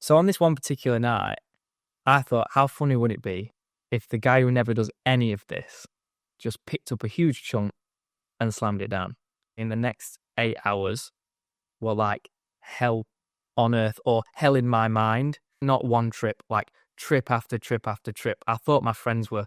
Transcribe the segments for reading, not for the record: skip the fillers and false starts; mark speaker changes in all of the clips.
Speaker 1: So on this one particular night, I thought, how funny would it be if the guy who never does any of this just picked up a huge chunk and slammed it down? In the next 8 hours were like hell on earth, or hell in my mind. Not one trip, like trip after trip after trip. I thought my friends were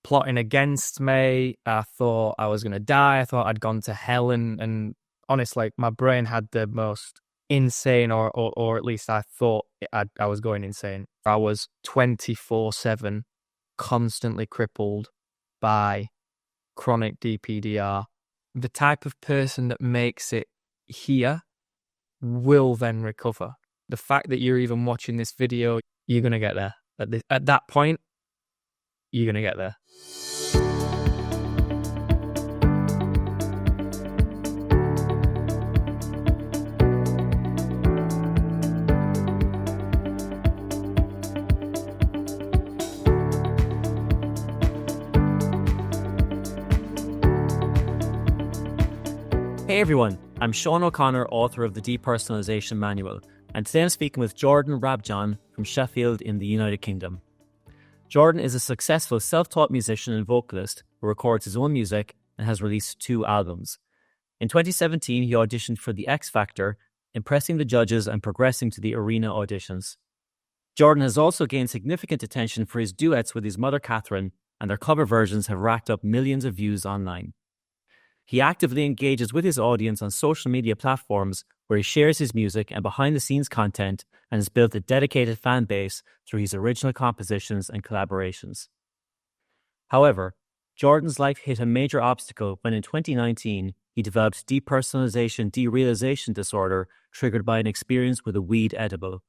Speaker 1: plotting against me. I thought I was going to die. I thought I'd gone to hell. And honestly, my brain had the most insane, or at least I thought I was going insane. I was 24/7 constantly crippled by chronic DPDR. The type of person that makes it here will then recover. The fact that you're even watching this video, you're going to get there. At that point, you're going to get there.
Speaker 2: Hey everyone, I'm Sean O'Connor, author of the Depersonalization Manual, and today I'm speaking with Jordan Rabjohn from Sheffield in the United Kingdom. Jordan is a successful self-taught musician and vocalist who records his own music and has released 2 albums. In 2017, he auditioned for the X Factor, impressing the judges and progressing to the arena auditions. Jordan has also gained significant attention for his duets with his mother Katherine, and their cover versions have racked up millions of views online. He actively engages with his audience on social media platforms where he shares his music and behind-the-scenes content and has built a dedicated fan base through his original compositions and collaborations. However, Jordan's life hit a major obstacle when in 2019 he developed depersonalization derealization disorder triggered by an experience with a weed edible.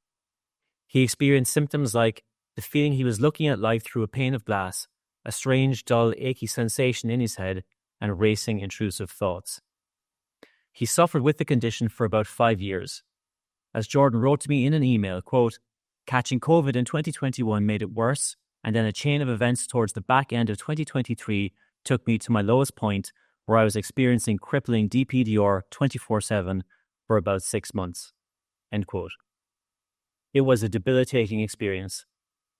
Speaker 2: He experienced symptoms like the feeling he was looking at life through a pane of glass, a strange, dull, achy sensation in his head, and racing, intrusive thoughts. He suffered with the condition for about 5 years. As Jordan wrote to me in an email, quote, "Catching COVID in 2021 made it worse, and then a chain of events towards the back end of 2023 took me to my lowest point, where I was experiencing crippling DPDR 24/7 for about 6 months." End quote. It was a debilitating experience,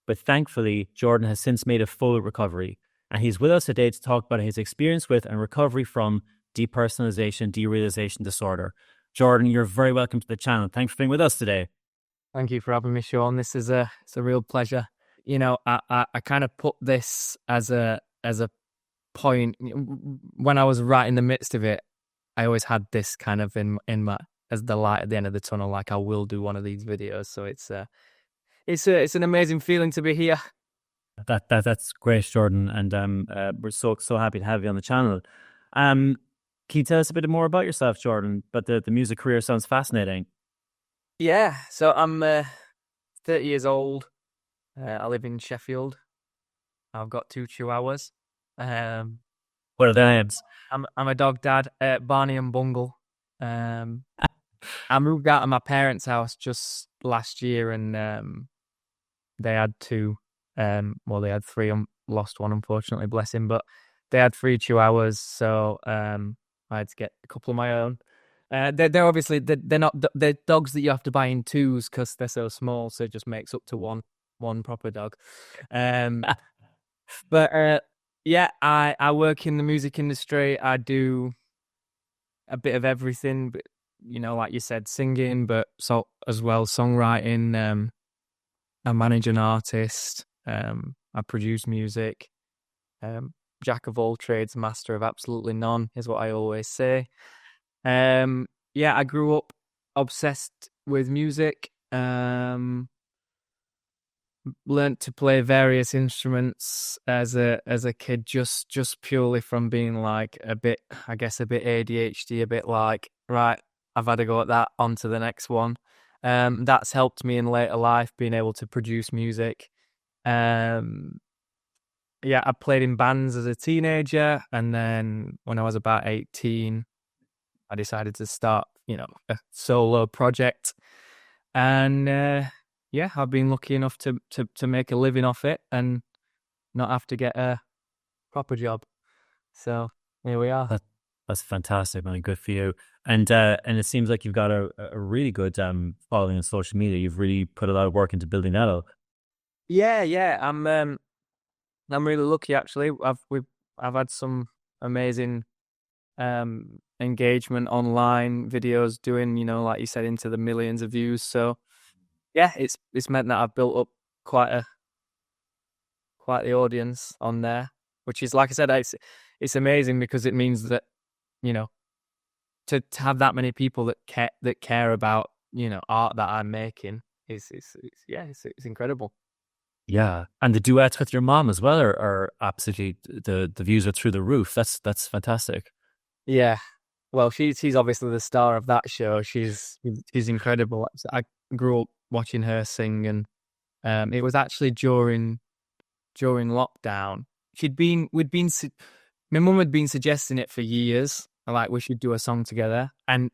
Speaker 2: but thankfully, Jordan has since made a full recovery, and he's with us today to talk about his experience with and recovery from depersonalization derealization disorder. Jordan, you're very welcome to the channel. Thanks for being with us today.
Speaker 1: Thank you for having me, Sean. This is it's a real pleasure. You know, I kind of put this as a point when I was right in the midst of it. I always had this kind of in my as the light at the end of the tunnel, like I will do one of these videos. So it's an amazing feeling to be here.
Speaker 2: That's great, Jordan, and we're so happy to have you on the channel. Can you tell us a bit more about yourself, Jordan? But the music career sounds fascinating.
Speaker 1: Yeah, so I'm 30 years old. I live in Sheffield. I've got 2 chihuahuas.
Speaker 2: What are their names?
Speaker 1: I'm a dog dad, Barney and Bungle. I moved out of my parents' house just last year, and they had 2. Well, they had 3. Lost one, unfortunately, bless him. But they had 3 chihuahuas, so I had to get a couple of my own. They're obviously they're dogs that you have to buy in 2s because they're so small, so it just makes up to one proper dog. But yeah, I work in the music industry. I do a bit of everything, but you know, like you said, singing, but so as well songwriting. I manage an artist. I produce music. Jack of all trades, master of absolutely none, is what I always say. Yeah, I grew up obsessed with music. Learned to play various instruments as a kid, just purely from being like a bit ADHD, a bit like, right, I've had to go at that, on to the next one. That's helped me in later life, being able to produce music. Yeah, I played in bands as a teenager, and then when I was about 18, I decided to start, a solo project. And yeah, I've been lucky enough to make a living off it and not have to get a proper job. So here we are.
Speaker 2: That's fantastic, man. Good for you. And it seems like you've got a really good following on social media. You've really put a lot of work into building that up.
Speaker 1: Yeah. I'm really lucky actually. I've had some amazing engagement online videos doing, like you said, into the millions of views. So yeah, it's meant that I've built up quite the audience on there, which is, like I said, it's amazing because it means that, to have that many people that care about, art that I'm making it's incredible.
Speaker 2: Yeah, and the duets with your mom as well are absolutely, the views are through the roof. That's fantastic.
Speaker 1: Yeah. Well, she's obviously the star of that show. She's incredible. I grew up watching her sing, and it was actually during lockdown. My mum had been suggesting it for years, like we should do a song together. And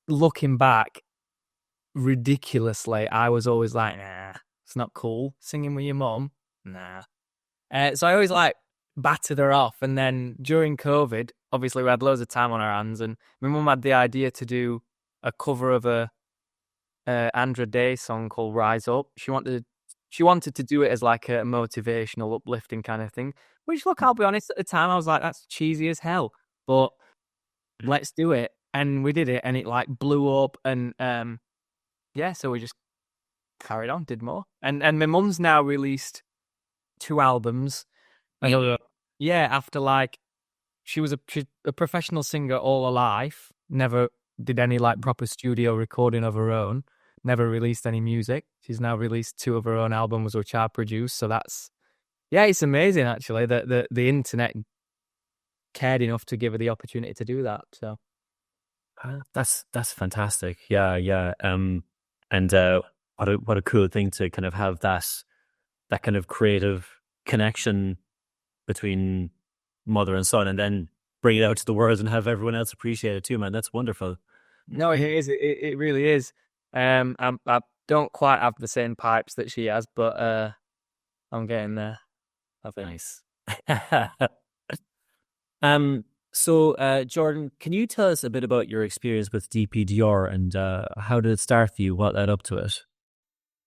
Speaker 1: looking back, ridiculously, I was always like, nah, it's not cool singing with your mum. Nah. So I always battered her off. And then during COVID, obviously we had loads of time on our hands, and my mum had the idea to do a cover of a Andra Day song called "Rise Up." She wanted to do it as like a motivational, uplifting kind of thing. Which, look, I'll be honest, at the time I was like, that's cheesy as hell, but let's do it. And we did it, and it blew up. And so we just carried on, did more. And my mum's now released 2 albums. Yeah, after she was a professional singer all her life, never did any proper studio recording of her own, never released any music. She's now released 2 of her own albums, which I produced. So it's amazing actually that the internet cared enough to give her the opportunity to do that. So
Speaker 2: that's fantastic. Yeah. And what a cool thing to kind of have that kind of creative connection between mother and son, and then bring it out to the world and have everyone else appreciate it too, man. That's wonderful.
Speaker 1: No, it is. It really is. I don't quite have the same pipes that she has, but I'm getting there, I think.
Speaker 2: Nice. So Jordan, can you tell us a bit about your experience with DPDR and how did it start for you? What led up to it?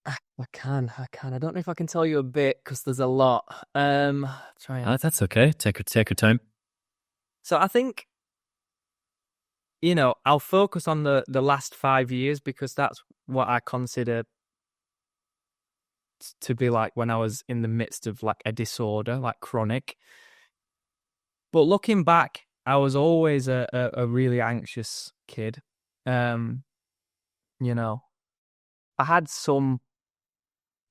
Speaker 1: I can. I don't know if I can tell you a bit because there's a lot.
Speaker 2: That's okay. Take your time.
Speaker 1: So I think, I'll focus on the last 5 years because that's what I consider to be when I was in the midst of a disorder, chronic. But looking back, I was always a really anxious kid. I had some,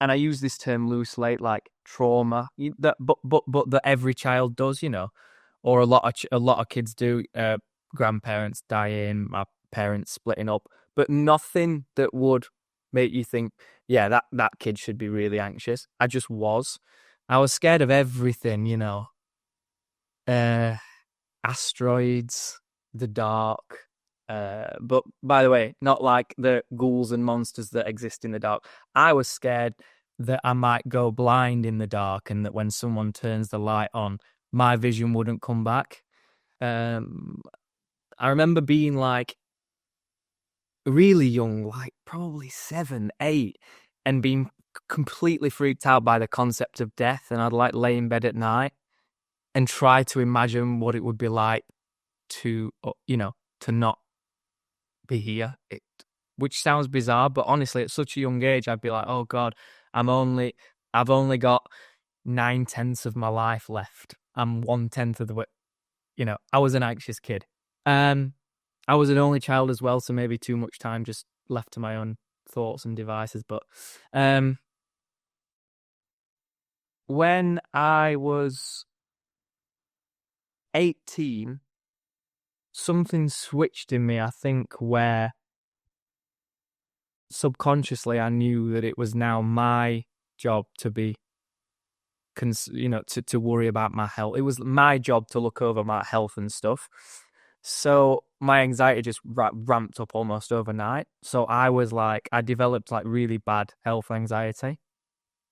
Speaker 1: and I use this term loosely, trauma that that every child does, or a lot of kids do. Grandparents dying, my parents splitting up, but nothing that would make you think, yeah, that kid should be really anxious. I just was. I was scared of everything, asteroids, the dark. But by the way, not like the ghouls and monsters that exist in the dark. I was scared that I might go blind in the dark, and that when someone turns the light on, my vision wouldn't come back. I remember being really young, probably 7, 8, and being completely freaked out by the concept of death. And I'd lay in bed at night and try to imagine what it would be like to not be here. Which sounds bizarre, but honestly, at such a young age, I'd be like, oh God, I've only got 9/10 of my life left. I'm 1/10 of the way. I was an anxious kid. I was an only child as well, so maybe too much time just left to my own thoughts and devices. But when I was 18, something switched in me, I think, where subconsciously I knew that it was now my job to be, to worry about my health. It was my job to look over my health and stuff. So my anxiety just ramped up almost overnight. So I was I developed really bad health anxiety,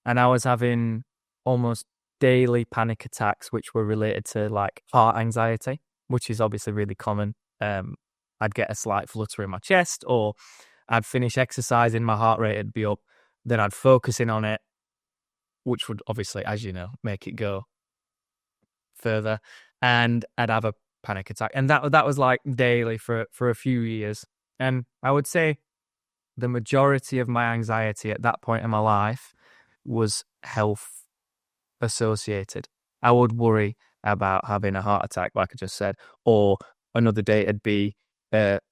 Speaker 1: and I was having almost daily panic attacks, which were related to heart anxiety, which is obviously really common I'd get a slight flutter in my chest, or I'd finish exercising, my heart rate would be up, then I'd focus in on it, which would obviously, as you know, make it go further, and I'd have a panic attack. And that was like daily for a few years. And I would say the majority of my anxiety at that point in my life was health associated. I would worry about having a heart attack, like I just said, or another day it'd be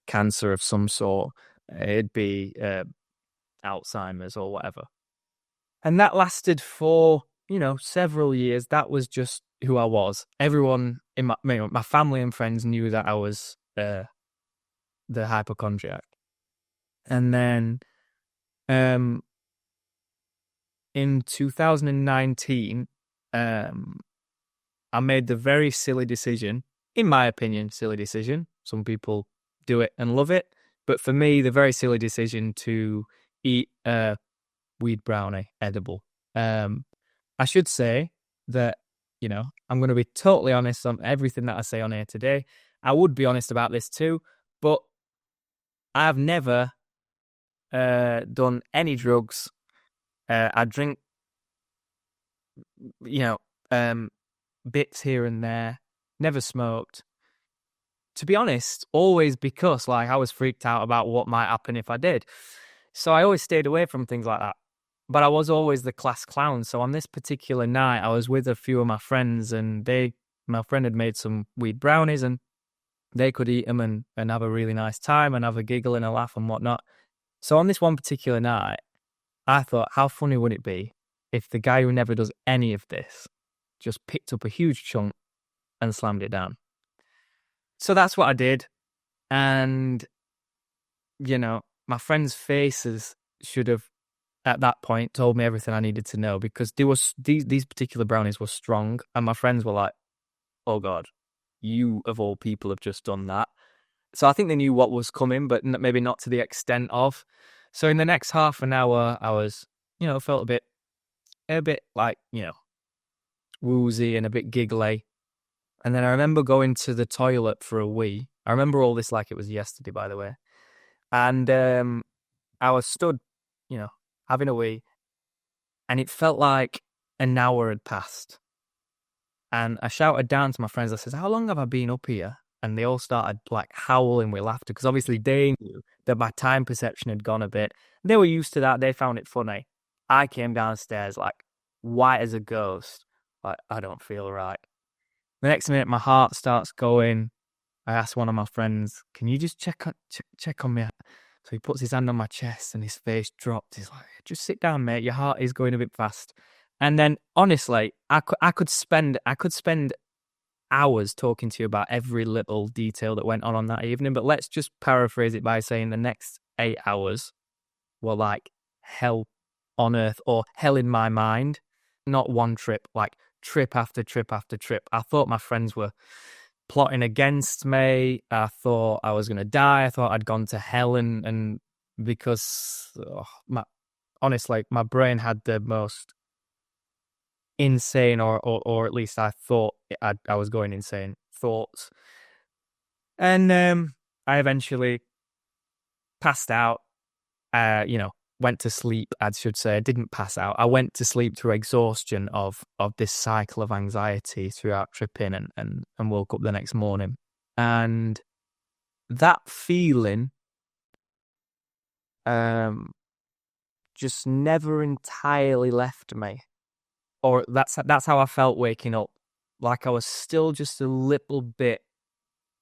Speaker 1: cancer of some sort. It'd be Alzheimer's or whatever. And that lasted for, several years. That was just who I was. Everyone in my family and friends knew that I was the hypochondriac. And then in 2019, I made the very silly decision, in my opinion, silly decision. Some people do it and love it. But for me, the very silly decision to eat weed brownie, edible. I should say that, I'm going to be totally honest on everything that I say on here today. I would be honest about this too, but I've never done any drugs. I drink, bits here and there, never smoked. To be honest, always because I was freaked out about what might happen if I did. So I always stayed away from things like that. But I was always the class clown. So on this particular night, I was with a few of my friends, and my friend had made some weed brownies, and they could eat them and have a really nice time and have a giggle and a laugh and whatnot. So on this one particular night, I thought, how funny would it be if the guy who never does any of this just picked up a huge chunk and slammed it down? So that's what I did. And, my friends' faces should have, at that point, told me everything I needed to know, because these particular brownies were strong, and my friends were like, oh God, you of all people have just done that. So I think they knew what was coming, but maybe not to the extent of. So in the next half an hour, I was, felt a bit like, woozy and a bit giggly. And then I remember going to the toilet for a wee. I remember all this like it was yesterday, by the way. And I was stood, having a wee, and it felt like an hour had passed. And I shouted down to my friends, I said, how long have I been up here? And they all started howling with laughter, because obviously they knew that my time perception had gone a bit. They were used to that. They found it funny. I came downstairs white as a ghost. I don't feel right. The next minute, my heart starts going. I asked one of my friends, can you just check on me? So he puts his hand on my chest and his face dropped. He's like, just sit down, mate. Your heart is going a bit fast. And then, honestly, I could spend hours talking to you about every little detail that went on that evening. But let's just paraphrase it by saying the next 8 hours were like hell on earth, or hell in my mind. Not one trip, trip after trip after trip. I thought my friends were plotting against me. I thought I was going to die. I thought I'd gone to hell, and because honestly, my brain had the most insane, or at least I thought I was going insane thoughts. And I eventually passed out, went to sleep, I should say. I didn't pass out. I went to sleep through exhaustion of this cycle of anxiety throughout tripping, and woke up the next morning. And that feeling just never entirely left me. Or that's how I felt waking up. Like I was still just a little bit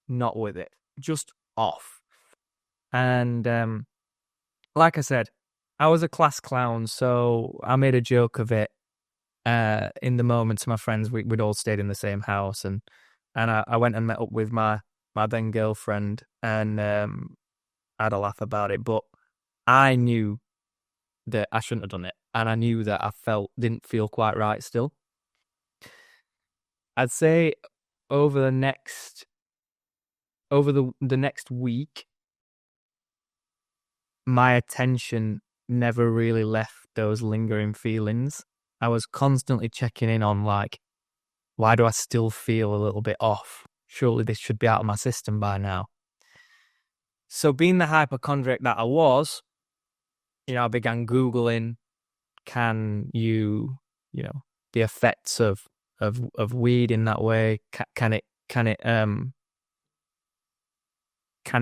Speaker 1: not with it, just off. And like I said, I was a class clown, so I made a joke of it in the moment to my friends. We'd all stayed in the same house, and I went and met up with my then girlfriend, and I had a laugh about it. But I knew that I shouldn't have done it, and I knew that I didn't feel quite right still. I'd say over the next week, my attention never really left those lingering feelings. I was constantly checking in on why do I still feel a little bit off? Surely this should be out of my system by now. So being the hypochondriac that I was, I began Googling, can you, the effects of weed in that way? Can it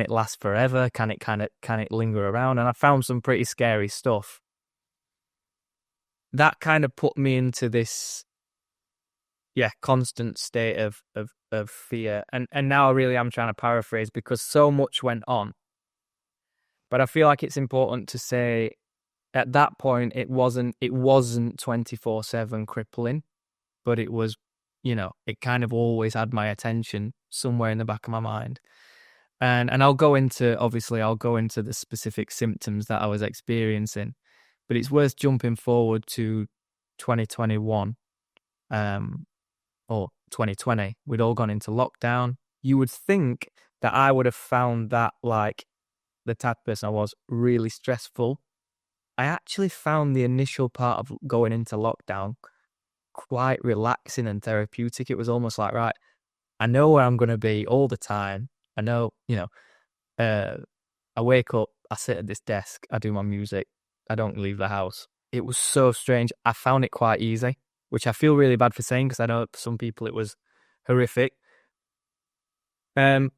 Speaker 1: last forever? Can it linger around? And I found some pretty scary stuff. That kind of put me into this, constant state of fear. And now I really am trying to paraphrase because so much went on. But I feel like it's important to say at that point it wasn't 24/7 crippling, but it was, it kind of always had my attention somewhere in the back of my mind. And I'll go into the specific symptoms that I was experiencing, but it's worth jumping forward to 2021 or 2020. We'd all gone into lockdown. You would think that I would have found that, like, the type of person I was, really stressful. I actually found the initial part of going into lockdown quite relaxing and therapeutic. It was almost like, right, I know where I'm going to be all the time. I know, I wake up, I sit at this desk, I do my music, I don't leave the house. It was so strange. I found it quite easy, which I feel really bad for saying because I know for some people it was horrific. So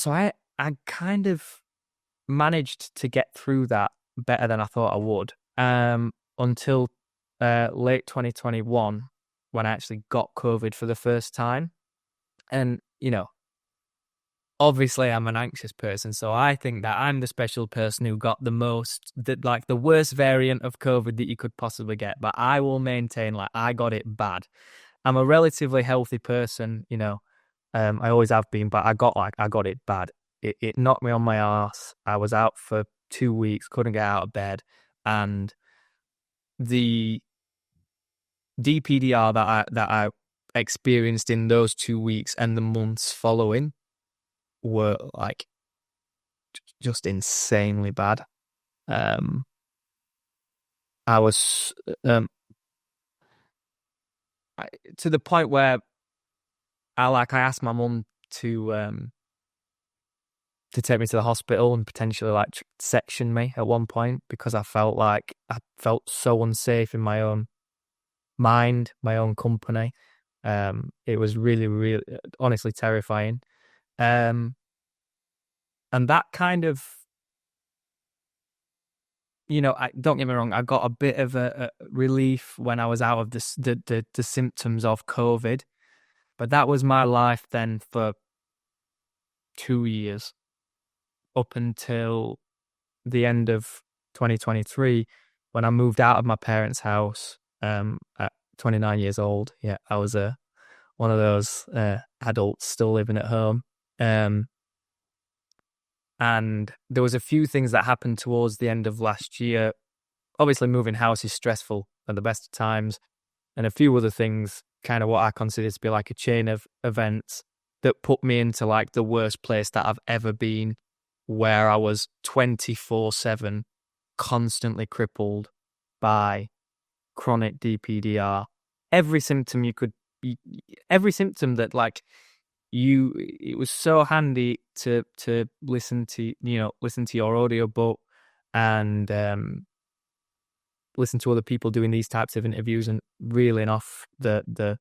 Speaker 1: I kind of managed to get through that better than I thought I would, until late 2021 when I actually got COVID for the first time. And, obviously I'm an anxious person, so I think that I'm the special person who got the worst variant of COVID that you could possibly get. But I will maintain, like, I got it bad. I'm a relatively healthy person, I always have been, but I got it bad. It knocked me on my arse. I was out for 2 weeks, couldn't get out of bed, and the DPDR that I experienced in those 2 weeks and the months following were, like, just insanely bad. I was to the point where I asked my mum to take me to the hospital and potentially, like, section me at one point because I felt so unsafe in my own mind, my own company. It was really, really, honestly terrifying. And that kind of, don't get me wrong, I got a bit of a relief when I was out of the symptoms of COVID, but that was my life then for 2 years, up until the end of 2023 when I moved out of my parents' house at 29 years old. Yeah, I was one of those adults still living at home. And there was a few things that happened towards the end of last year. Obviously, moving house is stressful at the best of times. And a few other things, kind of what I consider to be like a chain of events that put me into, like, the worst place that I've ever been, where I was 24/7 constantly crippled by chronic DPDR. Every symptom that, like, it was so handy to listen to your audiobook and listen to other people doing these types of interviews and reeling off the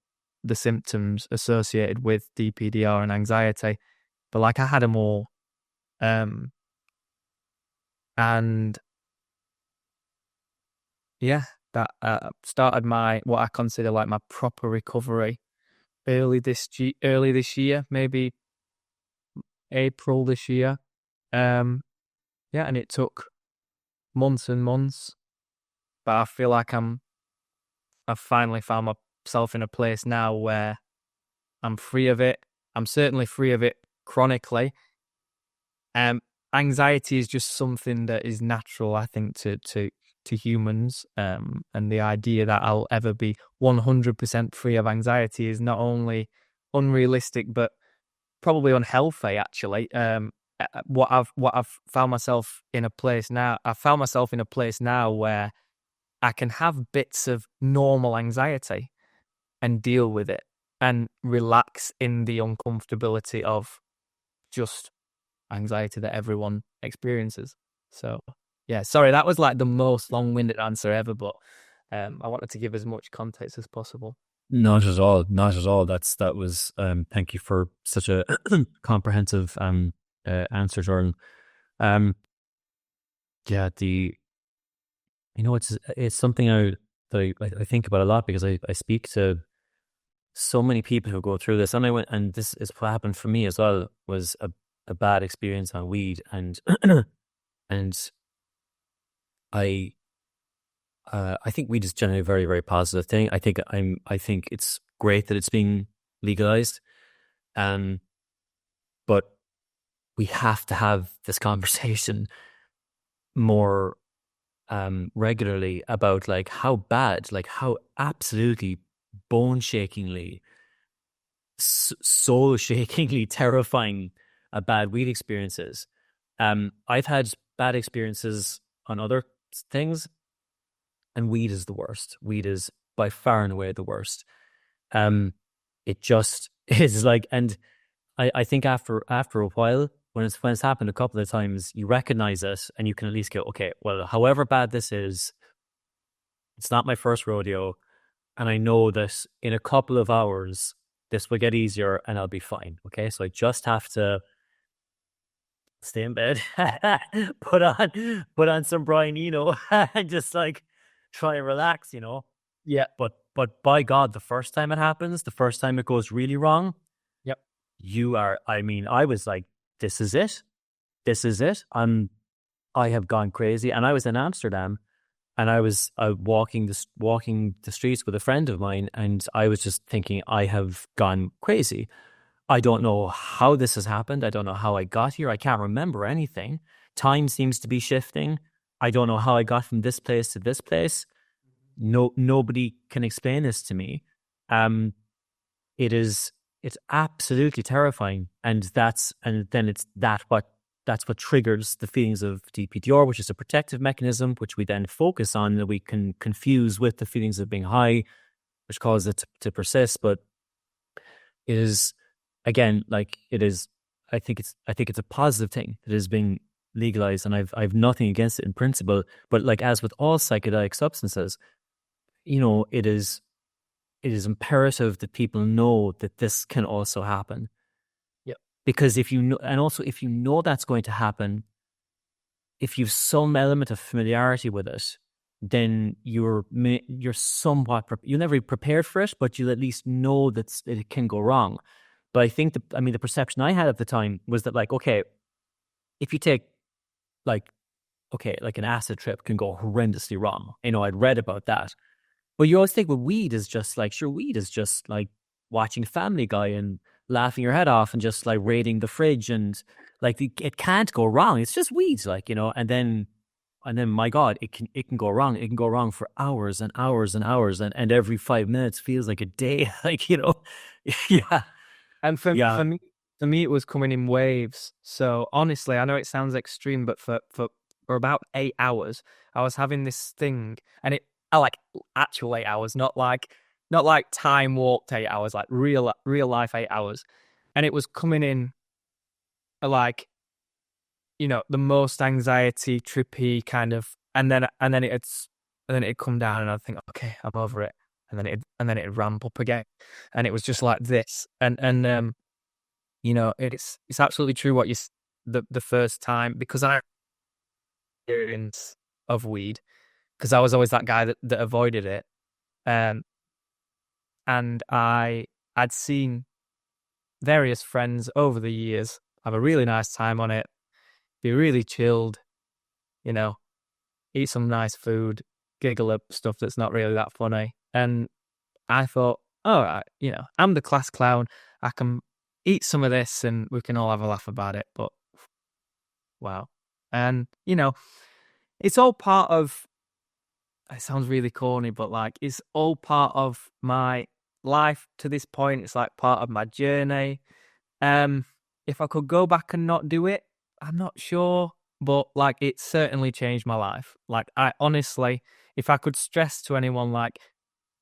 Speaker 1: symptoms associated with DPDR and anxiety. But, like, I had them all. And yeah, that started what I consider, like, my proper recovery early this year, maybe April this year. And it took months and months, but I feel like I've finally found myself in a place now where I'm free of it. I'm certainly free of it chronically. Anxiety is just something that is natural, I think, to humans. And the idea that I'll ever be 100% free of anxiety is not only unrealistic, but probably unhealthy, actually. What I've found myself in a place now, where I can have bits of normal anxiety and deal with it and relax in the uncomfortability of just anxiety that everyone experiences. So yeah, sorry, that was like the most long-winded answer ever, but I wanted to give as much context as possible.
Speaker 2: Not at all. Not at all. That was. Thank you for such a comprehensive answer, Jordan. Yeah, it's something I think about a lot, because I speak to so many people who go through this, and this is what happened for me as well, was a bad experience on weed, and and I think weed is generally a very, very positive thing. I think it's great that it's being legalized, but we have to have this conversation more regularly about like how absolutely bone-shakingly, soul-shakingly terrifying a bad weed experience is. I've had bad experiences on other things, and weed is the worst. Weed is by far and away the worst. It just is like, and I think after a while, when it's happened a couple of times, you recognize it, and you can at least go, okay, well, however bad this is, it's not my first rodeo, and I know that in a couple of hours this will get easier and I'll be fine. Okay, so I just have to stay in bed, put on some Brian Eno, and just like try and relax,
Speaker 1: Yeah.
Speaker 2: But by God, the first time it happens, the first time it goes really wrong,
Speaker 1: Yep.
Speaker 2: I was like, this is it. I have gone crazy. And I was in Amsterdam, and I was walking the streets with a friend of mine, and I was just thinking, I have gone crazy. I don't know how this has happened. I don't know how I got here. I can't remember anything. Time seems to be shifting. I don't know how I got from this place to this place. Nobody can explain this to me. It's absolutely terrifying, and that's what triggers the feelings of DPDR, which is a protective mechanism, which we then focus on, that we can confuse with the feelings of being high, which causes it to persist. But it is, again, like it is. I think it's a positive thing that is being legalized, and I've nothing against it in principle. But like, as with all psychedelic substances, it is imperative that people know that this can also happen.
Speaker 1: Yep.
Speaker 2: Because if you know that's going to happen, if you've some element of familiarity with it, then you're somewhat you'll never be prepared for it, but you'll at least know that it can go wrong. But I think the perception I had at the time was that, like, okay, if you take like an acid trip can go horrendously wrong. I'd read about that. But you always think, well, weed is just like watching Family Guy and laughing your head off and just like raiding the fridge, and like it can't go wrong. It's just weed, and then my God, it can go wrong. It can go wrong for hours and hours and hours, and every 5 minutes feels like a day. Yeah.
Speaker 1: And for me, it was coming in waves. So honestly, I know it sounds extreme, but for about 8 hours, I was having this thing, and like actual 8 hours, not like time warped 8 hours, like real life 8 hours, and it was coming in like, the most anxiety trippy kind of, and then it'd come down, and I'd think, okay, I'm over it, and then it'd ramp up again, and it was just like this, and it's absolutely true what the first time, because I experience of weed, because I was always that guy that avoided it, and I'd seen various friends over the years have a really nice time on it, be really chilled, eat some nice food, giggle at stuff that's not really that funny. And I thought, all right, I'm the class clown. I can eat some of this and we can all have a laugh about it. But wow. And, it's all part of, it sounds really corny, but like, it's all part of my life to this point. It's like part of my journey. If I could go back and not do it, I'm not sure, but like, it certainly changed my life. Like, I honestly, if I could stress to anyone, like,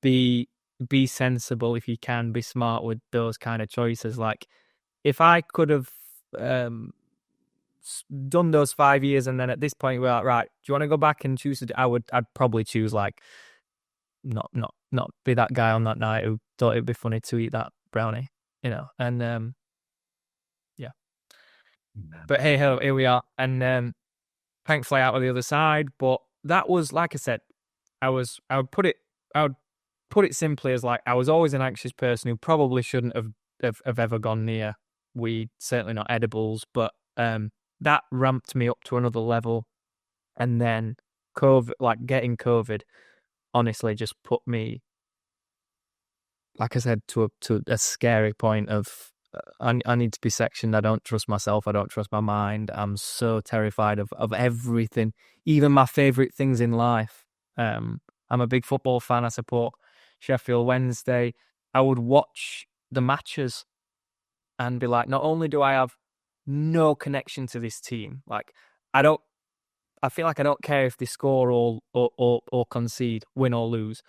Speaker 1: be sensible if you can, be smart with those kind of choices. Like, if I could have done those 5 years, and then at this point we're like, right, do you want to go back and choose? I'd probably choose like not be that guy on that night who thought it'd be funny to eat that brownie, and yeah. But hey ho, here we are, and thankfully out of the other side. But that was, like I said, I would put it simply as like I was always an anxious person who probably shouldn't have ever gone near weed, certainly not edibles, but that ramped me up to another level. And then getting COVID, honestly, just put me, like I said, to a scary point of I need to be sectioned. I don't trust myself. I don't trust my mind. I'm so terrified of everything, even my favorite things in life. I'm a big football fan. I support Sheffield Wednesday. I would watch the matches and be like, not only do I have no connection to this team, like I feel like I don't care if they score or concede, win or lose.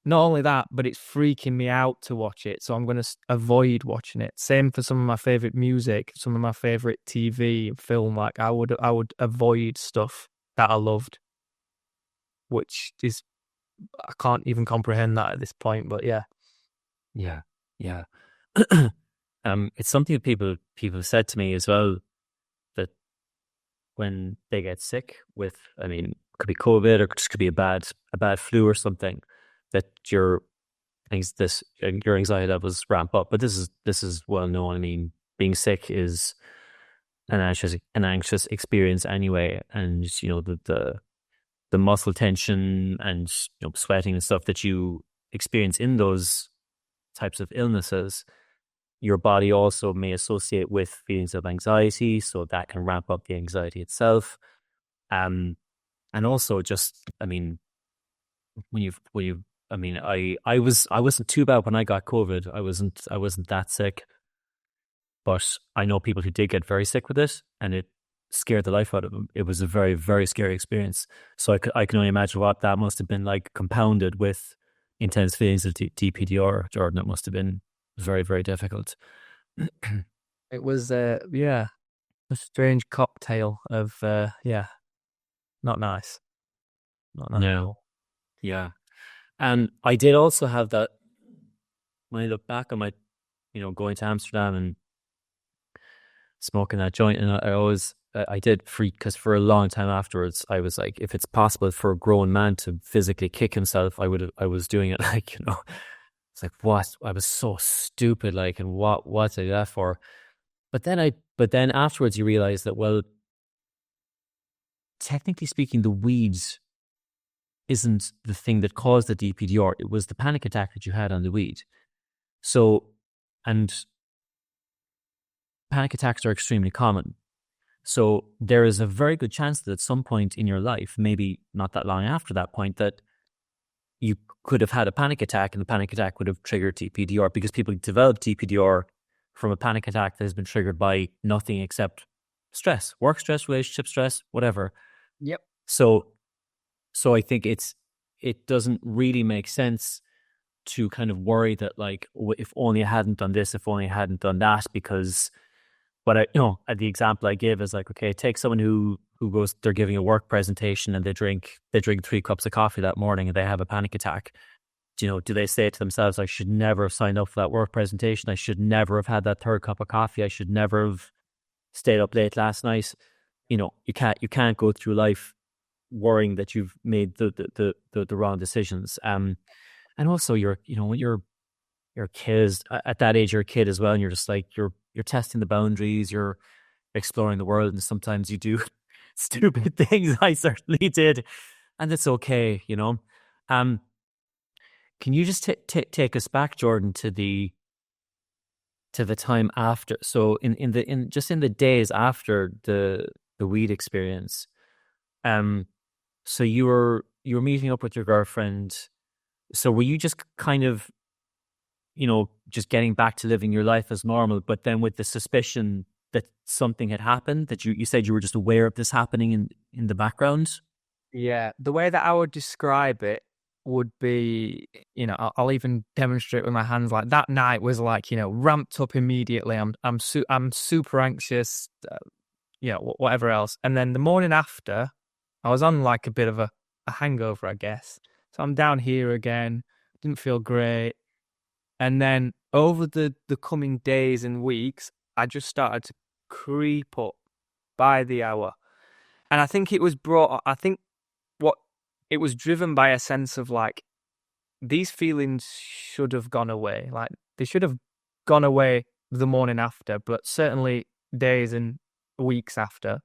Speaker 1: Not only that, but it's freaking me out to watch it, so I'm going to avoid watching it. Same for some of my favorite music, some of my favorite TV and film. Like I would avoid stuff that I loved, which is, I can't even comprehend that at this point. But yeah.
Speaker 2: It's something that people have said to me as well, that when they get sick with, I mean, it could be COVID or it just could be a bad flu or something, that your anxiety levels ramp up. But this is well known. I mean, being sick is an anxious experience anyway, and the muscle tension and sweating and stuff that you experience in those types of illnesses, your body also may associate with feelings of anxiety, so that can ramp up the anxiety itself. And also just, I mean, I wasn't too bad when I got COVID. I wasn't that sick, but I know people who did get very sick with it, and it scared the life out of them. It was a very, very scary experience. So I can only imagine what that must have been like, compounded with intense feelings of DPDR. Jordan, it must have been very, very difficult.
Speaker 1: It was a strange cocktail of not nice. Not nice.
Speaker 2: No. Yeah. And I did also have that, when I look back on my, going to Amsterdam and smoking that joint, and I did freak, because for a long time afterwards, I was like, if it's possible for a grown man to physically kick himself, I was doing it. Like, it's like, what? I was so stupid, like, and what did I do that for? But then afterwards you realize that, well, technically speaking, the weeds isn't the thing that caused the DPDR. It was the panic attack that you had on the weed. So, and panic attacks are extremely common. So there is a very good chance that at some point in your life, maybe not that long after that point, that you could have had a panic attack, and the panic attack would have triggered DPDR, because people develop DPDR from a panic attack that has been triggered by nothing except stress, work stress, relationship stress, whatever.
Speaker 1: Yep.
Speaker 2: So I think it doesn't really make sense to kind of worry that, like, if only I hadn't done this, if only I hadn't done that, because the example I give is like, okay, take someone who goes, they're giving a work presentation and they drink 3 cups of coffee that morning and they have a panic attack. Do they say to themselves, I should never have signed up for that work presentation. I should never have had that 3rd cup of coffee. I should never have stayed up late last night. You can't go through life worrying that you've made the wrong decisions. And also when you're a kid, at that age, you're a kid as well, and you're just like, you're testing the boundaries, you're exploring the world, and sometimes you do stupid things. I certainly did, and it's okay, Can you just take us back, Jordan, to the time after? So in the days after the weed experience, so you were meeting up with your girlfriend. So were you just kind of, just getting back to living your life as normal, but then with the suspicion that something had happened, that you said you were just aware of this happening in the background? Yeah.
Speaker 1: The way that I would describe it would be, I'll even demonstrate with my hands. Like, that night was like, ramped up immediately. I'm super anxious, whatever else. And then the morning after, I was on like a bit of a hangover, I guess. So I'm down here again, didn't feel great. And then over the coming days and weeks, I just started to creep up by the hour. And I think it was driven by a sense of like, these feelings should have gone away. Like, they should have gone away the morning after, but certainly days and weeks after,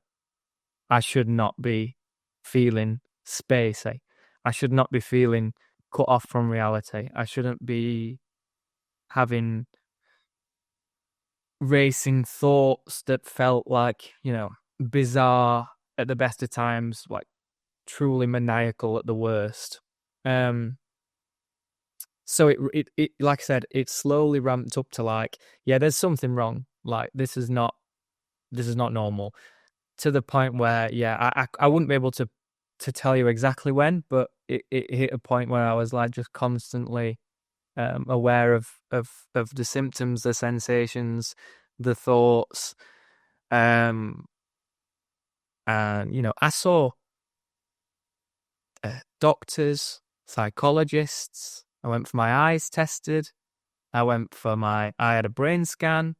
Speaker 1: I should not be feeling spacey. I should not be feeling cut off from reality. I shouldn't be having racing thoughts that felt like, bizarre at the best of times, like truly maniacal at the worst. So it like I said, it slowly ramped up to like, yeah, there's something wrong. Like, this is not normal. To the point where, yeah, I wouldn't be able to tell you exactly when, but it hit a point where I was like just constantly aware of the symptoms, the sensations, the thoughts. And I saw doctors, psychologists. I went for my eyes tested. I had a brain scan.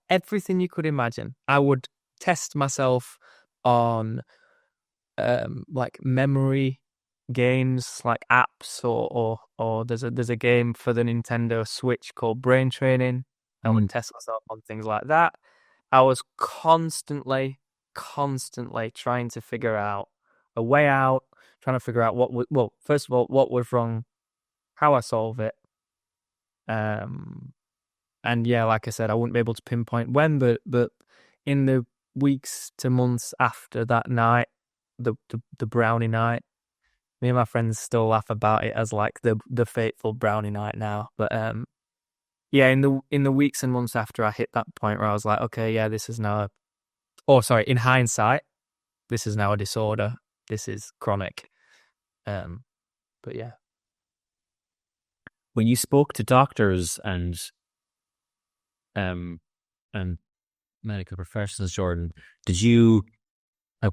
Speaker 1: Everything you could imagine. I would test myself on like memory games, like apps, or there's a game for the Nintendo Switch called Brain Training. I would test myself on things like that. I was constantly trying to figure out a way out, trying to figure out first of all, what was wrong, how I solve it. And yeah, like I said, I wouldn't be able to pinpoint when, but in the weeks to months after that night, the brownie night, me and my friends still laugh about it as like the fateful brownie night now. But yeah, in the weeks and months after I hit that point where I was like, okay, yeah, this is now in hindsight, this is now a disorder. This is chronic. But yeah.
Speaker 2: When you spoke to doctors and medical professionals, Jordan,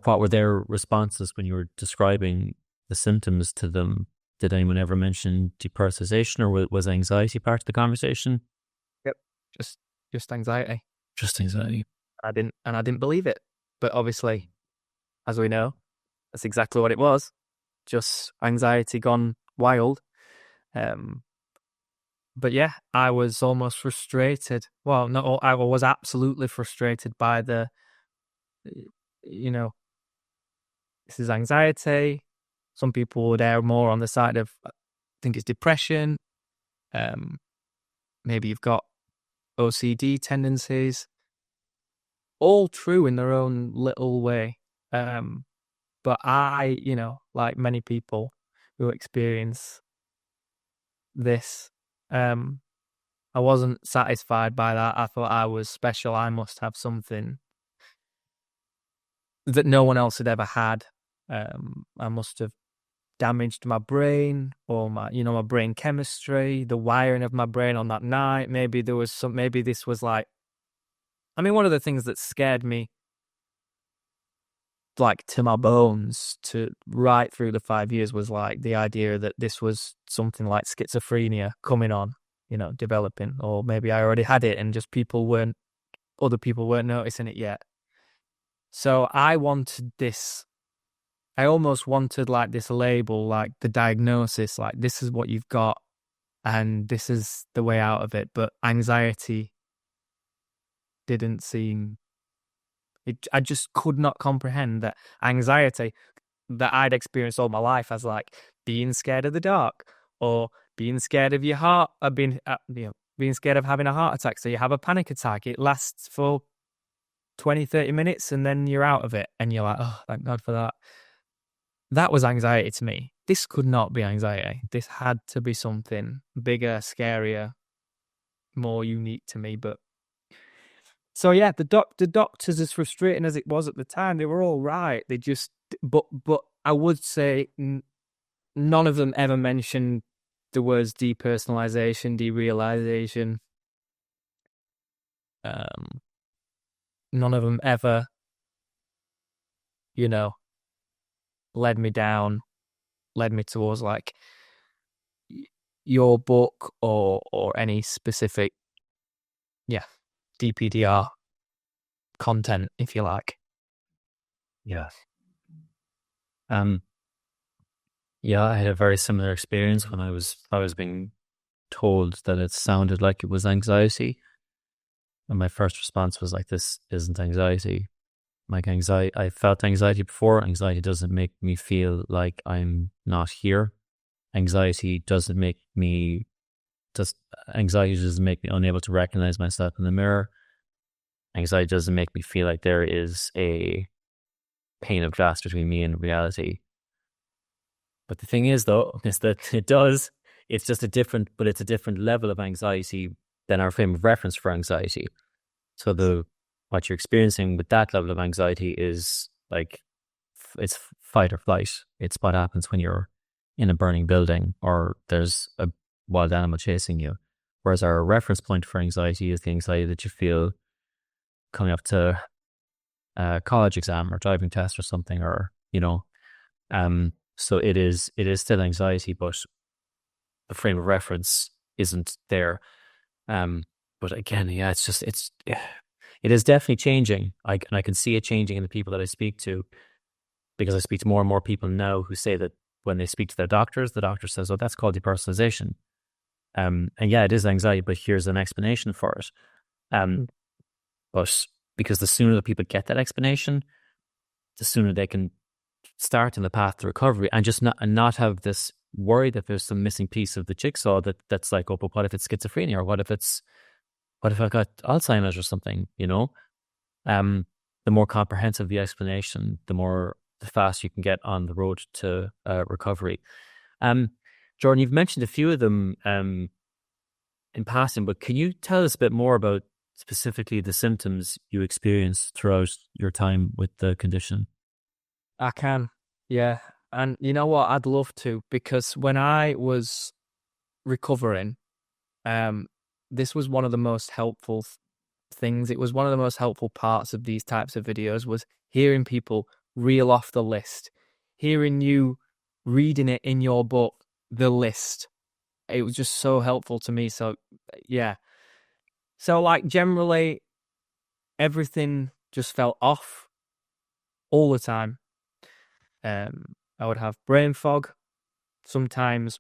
Speaker 2: what were their responses when you were describing the symptoms to them? Did anyone ever mention depersonalization, or was anxiety part of the conversation?
Speaker 1: Yep, just anxiety.
Speaker 2: Just anxiety.
Speaker 1: I didn't believe it, but obviously, as we know, that's exactly what it was. Just anxiety gone wild. But yeah, I was almost frustrated. Well, no, I was absolutely frustrated by this is anxiety. Some people would err more on the side of, I think it's depression. Maybe you've got OCD tendencies. All true in their own little way. But I, like many people who experience this, I wasn't satisfied by that. I thought I was special. I must have something that no one else had ever had. I must have damaged my brain, or my brain chemistry, the wiring of my brain on that night. Maybe this was like, one of the things that scared me like to my bones to right through the 5 years was like the idea that this was something like schizophrenia coming on, developing, or maybe I already had it and just other people weren't noticing it yet. So I wanted this. I almost wanted like this label, like the diagnosis, like this is what you've got and this is the way out of it. But anxiety didn't seem... I just could not comprehend that anxiety that I'd experienced all my life as like being scared of the dark, or being scared of your heart, or being scared of having a heart attack. So you have a panic attack. It lasts for 20, 30 minutes and then you're out of it. And you're like, oh, thank God for that. That was anxiety to me. This could not be anxiety. This had to be something bigger, scarier, more unique to me. But so yeah, the doctors, as frustrating as it was at the time, they were all right. They just, but I would say none of them ever mentioned the words depersonalization, derealization. none of them ever, led me down, led me towards like your book or any specific, DPDR content, if you like.
Speaker 2: Yeah. Yeah, I had a very similar experience when I was being told that it sounded like it was anxiety. And my first response was like, this isn't anxiety. Like anxiety, I felt anxiety before. Anxiety doesn't make me feel like I'm not here. Anxiety doesn't make me unable to recognize myself in the mirror. Anxiety doesn't make me feel like there is a pane of glass between me and reality. But the thing is, though, is that it does. It's just a different level of anxiety than our frame of reference for anxiety. So what you're experiencing with that level of anxiety is like, it's fight or flight. It's what happens when you're in a burning building or there's a wild animal chasing you. Whereas our reference point for anxiety is the anxiety that you feel coming up to a college exam or driving test or something, or, so it is still anxiety, but the frame of reference isn't there. But again, yeah, it is definitely changing. I can see it changing in the people that I speak to, because I speak to more and more people now who say that when they speak to their doctors, the doctor says, "Oh, that's called depersonalization." And yeah, it is anxiety, but here's an explanation for it. But because the sooner that people get that explanation, the sooner they can start in the path to recovery and just not have this worry that there's some missing piece of the jigsaw that's like, oh, but what if it's schizophrenia, or what if I got Alzheimer's or something, the more comprehensive the explanation, the faster you can get on the road to recovery. Jordan, you've mentioned a few of them in passing, but can you tell us a bit more about specifically the symptoms you experienced throughout your time with the condition?
Speaker 1: I can, yeah. And you know what? I'd love to, because when I was recovering, this was one of the most helpful things. It was one of the most helpful parts of these types of videos, was hearing people reel off the list, hearing you reading it in your book, the list. It was just so helpful to me. So, yeah. So, like, generally, everything just felt off all the time. I would have brain fog, sometimes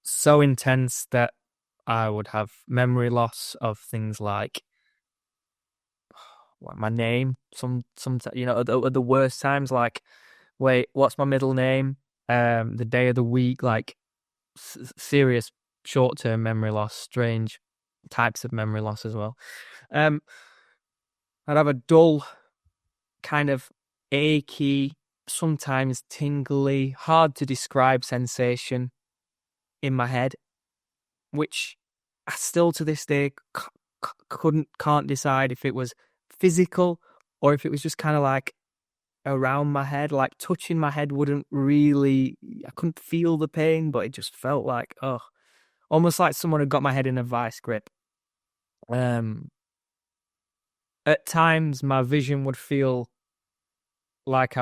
Speaker 1: so intense that I would have memory loss of things like my name. Some at the worst times, like, wait, what's my middle name? The day of the week, like serious short-term memory loss, strange types of memory loss as well. I'd have a dull, kind of achy, sometimes tingly, hard to describe sensation in my head, which I still to this day can't decide if it was physical or if it was just kind of like around my head. Like touching my head wouldn't really, I couldn't feel the pain, but it just felt like, almost like someone had got my head in a vice grip. At times my vision would feel like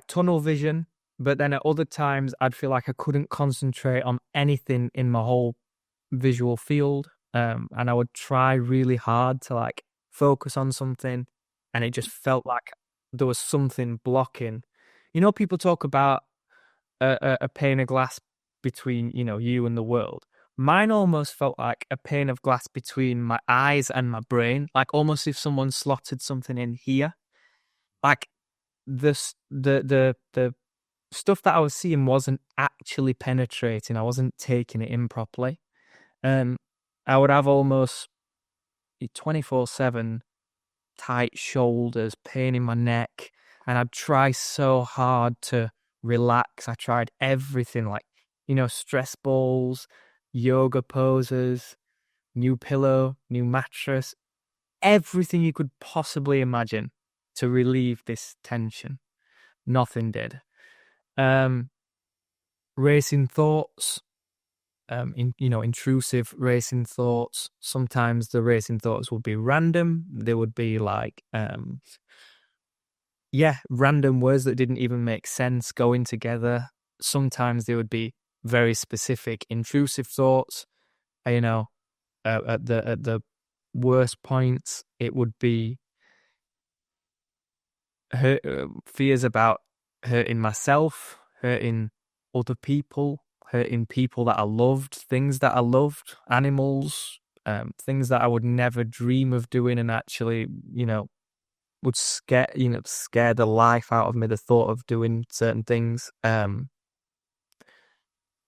Speaker 1: tunnel vision, but then at other times I'd feel like I couldn't concentrate on anything in my whole visual field. And I would try really hard to like focus on something, and it just felt like there was something blocking. People talk about a pane of glass between, you and the world. Mine almost felt like a pane of glass between my eyes and my brain, like almost if someone slotted something in here. Like the stuff that I was seeing wasn't actually penetrating. I wasn't taking it in properly. I would have almost 24/7 tight shoulders, pain in my neck, and I'd try so hard to relax. I tried everything, like, stress balls, yoga poses, new pillow, new mattress, everything you could possibly imagine to relieve this tension. Nothing did. Racing thoughts, intrusive racing thoughts. Sometimes the racing thoughts would be random. They would be like, random words that didn't even make sense going together. Sometimes they would be very specific, intrusive thoughts. At the worst points, it would be fears about hurting myself, hurting other people, hurting people that I loved, things that I loved, animals, things that I would never dream of doing, and actually, would scare the life out of me, the thought of doing certain things. I'm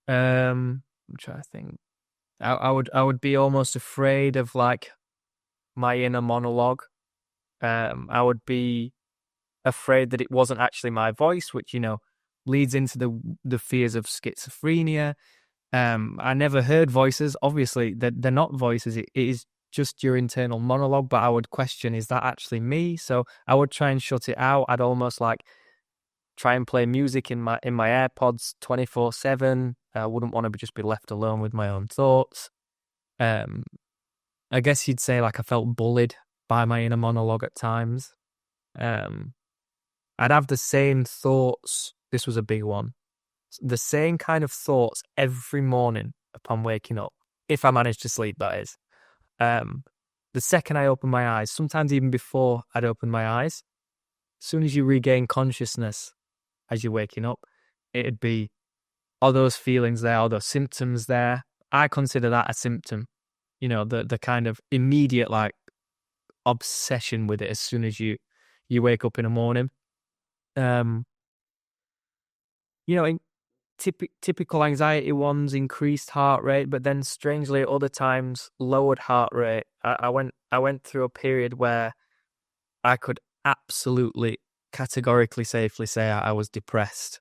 Speaker 1: trying to think. I would be almost afraid of like my inner monologue. I would be afraid that it wasn't actually my voice, which leads into the fears of schizophrenia. I never heard voices. Obviously, they're not voices. It is just your internal monologue. But I would question, is that actually me? So I would try and shut it out. I'd almost like try and play music in my AirPods 24/7. I wouldn't want to just be left alone with my own thoughts. I guess you'd say like I felt bullied by my inner monologue at times. I'd have the same thoughts. This was a big one. The same kind of thoughts every morning upon waking up, if I managed to sleep, that is. The second I open my eyes, sometimes even before I'd open my eyes, as soon as you regain consciousness as you're waking up, it'd be all those feelings there, all those symptoms there. I consider that a symptom, the kind of immediate like obsession with it as soon as you wake up in the morning. In typical anxiety ones, increased heart rate, but then strangely at other times lowered heart rate. I went through a period where I could absolutely categorically safely say I was depressed,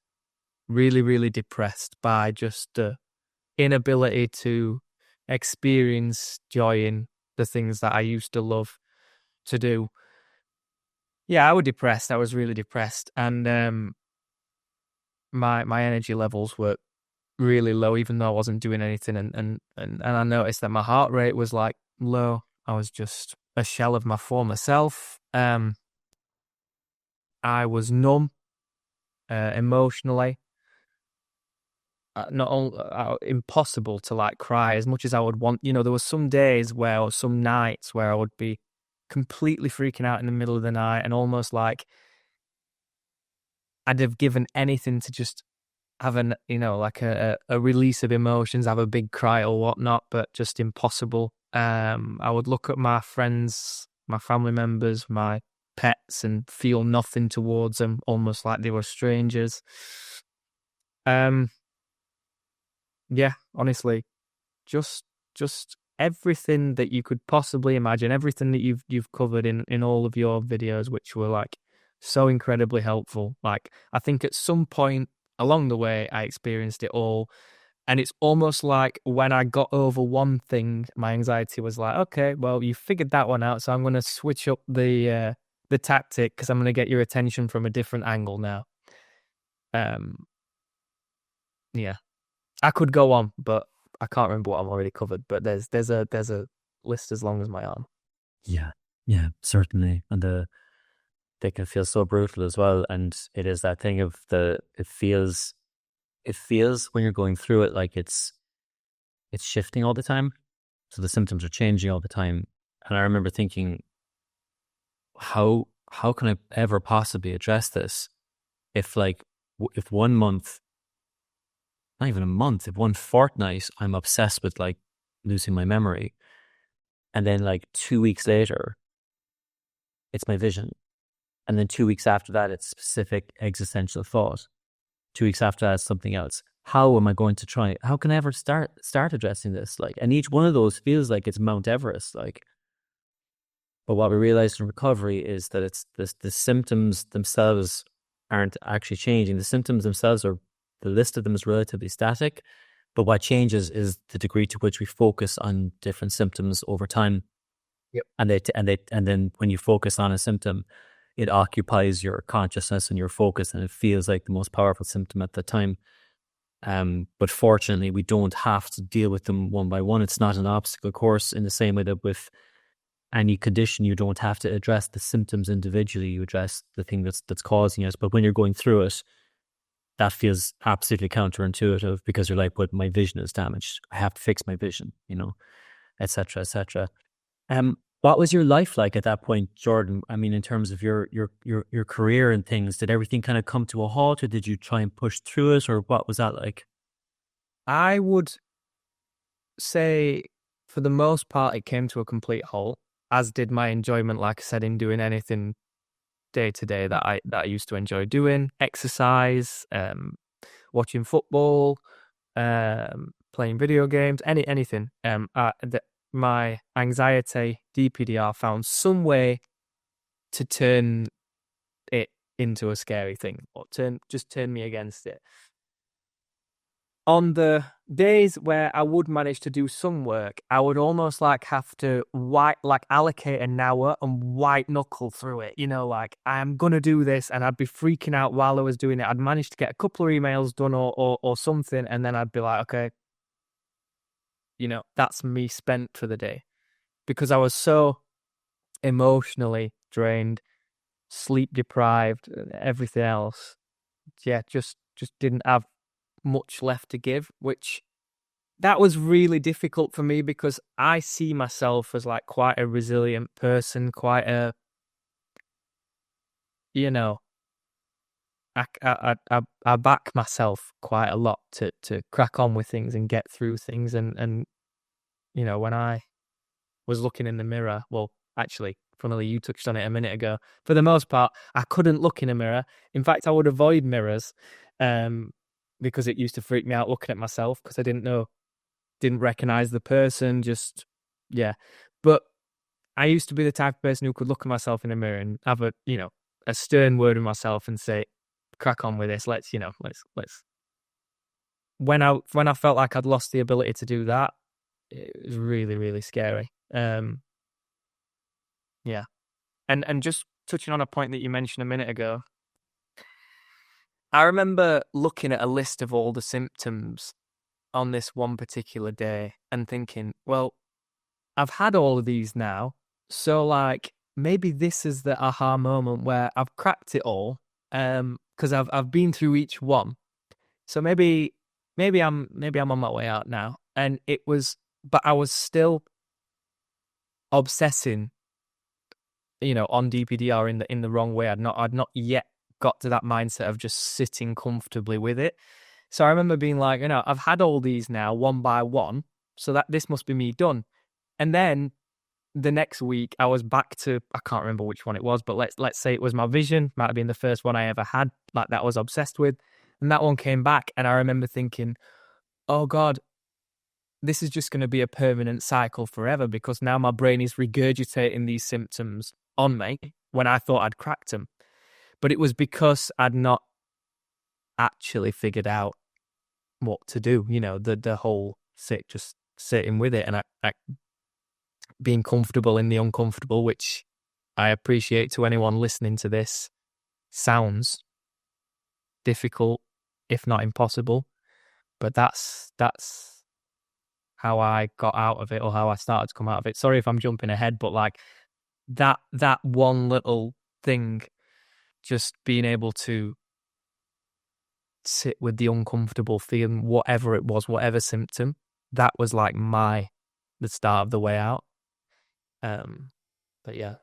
Speaker 1: really, really depressed by just the inability to experience joy in the things that I used to love to do. Yeah, I was depressed. I was really depressed, and my energy levels were really low, even though I wasn't doing anything. And I noticed that my heart rate was like low. I was just a shell of my former self. I was numb emotionally. Not only impossible to like cry as much as I would want. There were some days or some nights where I would be completely freaking out in the middle of the night, and almost like I'd have given anything to just have a release of emotions, have a big cry or whatnot, but just impossible. I would look at my friends, my family members, my pets, and feel nothing towards them, almost like they were strangers. Yeah, honestly, just everything that you could possibly imagine, everything that you've covered in all of your videos, which were like so incredibly helpful. Like, I think at some point along the way, I experienced it all. And it's almost like when I got over one thing, my anxiety was like, okay, well, you figured that one out, so I'm going to switch up the tactic because I'm going to get your attention from a different angle now. Yeah, I could go on, but I can't remember what I've already covered. But there's a list as long as my arm.
Speaker 2: Yeah, certainly, and they can feel so brutal as well. And it is that thing of it feels when you're going through it like it's shifting all the time. So the symptoms are changing all the time. And I remember thinking, how can I ever possibly address this if 1 month, not even a month, if one fortnight I'm obsessed with like losing my memory, and then like 2 weeks later it's my vision, and then 2 weeks after that it's specific existential thought, 2 weeks after that it's something else. How am I going to try? How can I ever start addressing this? Like, and each one of those feels like it's Mount Everest. Like, but what we realized in recovery is that it's the symptoms themselves aren't actually changing. The symptoms themselves the list of them is relatively static, but what changes is the degree to which we focus on different symptoms over time.
Speaker 1: Yep.
Speaker 2: And then when you focus on a symptom, it occupies your consciousness and your focus, and it feels like the most powerful symptom at the time. But fortunately, we don't have to deal with them one by one. It's not an obstacle course in the same way that with any condition, you don't have to address the symptoms individually. You address the thing that's causing it. But when you're going through it, that feels absolutely counterintuitive because you're like, but my vision is damaged. I have to fix my vision, et cetera, et cetera. What was your life like at that point, Jordan? I mean, in terms of your career and things, did everything kind of come to a halt, or did you try and push through it, or what was that like?
Speaker 1: I would say, for the most part, it came to a complete halt, as did my enjoyment, like I said, in doing anything day to day that I used to enjoy doing: exercise, watching football, playing video games, anything. My anxiety DPDR found some way to turn it into a scary thing, or turn me against it. On the days where I would manage to do some work, I would almost like have to allocate an hour and white knuckle through it. Like, I'm gonna do this, and I'd be freaking out while I was doing it. I'd manage to get a couple of emails done or something, and then I'd be like, okay, that's me spent for the day, because I was so emotionally drained, sleep deprived, everything else. Yeah, just didn't have much left to give, which that was really difficult for me, because I see myself as like quite a resilient person, quite a, I back myself quite a lot to crack on with things and get through things. And when I was looking in the mirror, well, actually, funnily, you touched on it a minute ago. For the most part, I couldn't look in a mirror. In fact, I would avoid mirrors, because it used to freak me out looking at myself, because I didn't recognize the person. Yeah. But I used to be the type of person who could look at myself in a mirror and have a stern word with myself and say, crack on with this. Let's. When I felt like I'd lost the ability to do that, it was really, really scary. Yeah. And just touching on a point that you mentioned a minute ago, I remember looking at a list of all the symptoms on this one particular day and thinking, well, I've had all of these now, so like maybe this is the aha moment where I've cracked it all, because I've been through each one. So maybe I'm on my way out now. And but I was still obsessing, on DPDR in the wrong way. I'd not yet got to that mindset of just sitting comfortably with it. So I remember being like, I've had all these now one by one, so that this must be me done. And then the next week I was back to, I can't remember which one it was, but let's say it was my vision. Might have been the first one I ever had, like, that I was obsessed with. And that one came back, and I remember thinking, oh God, this is just going to be a permanent cycle forever, because now my brain is regurgitating these symptoms on me when I thought I'd cracked them. But it was because I'd not actually figured out what to do, the whole just sitting with it, and I being comfortable in the uncomfortable, which I appreciate to anyone listening to this, sounds difficult, if not impossible. But that's how I got out of it, or how I started to come out of it. Sorry if I'm jumping ahead, but like that one little thing, just being able to sit with the uncomfortable feeling, whatever it was, whatever symptom, that was like the start of the way out. But yeah.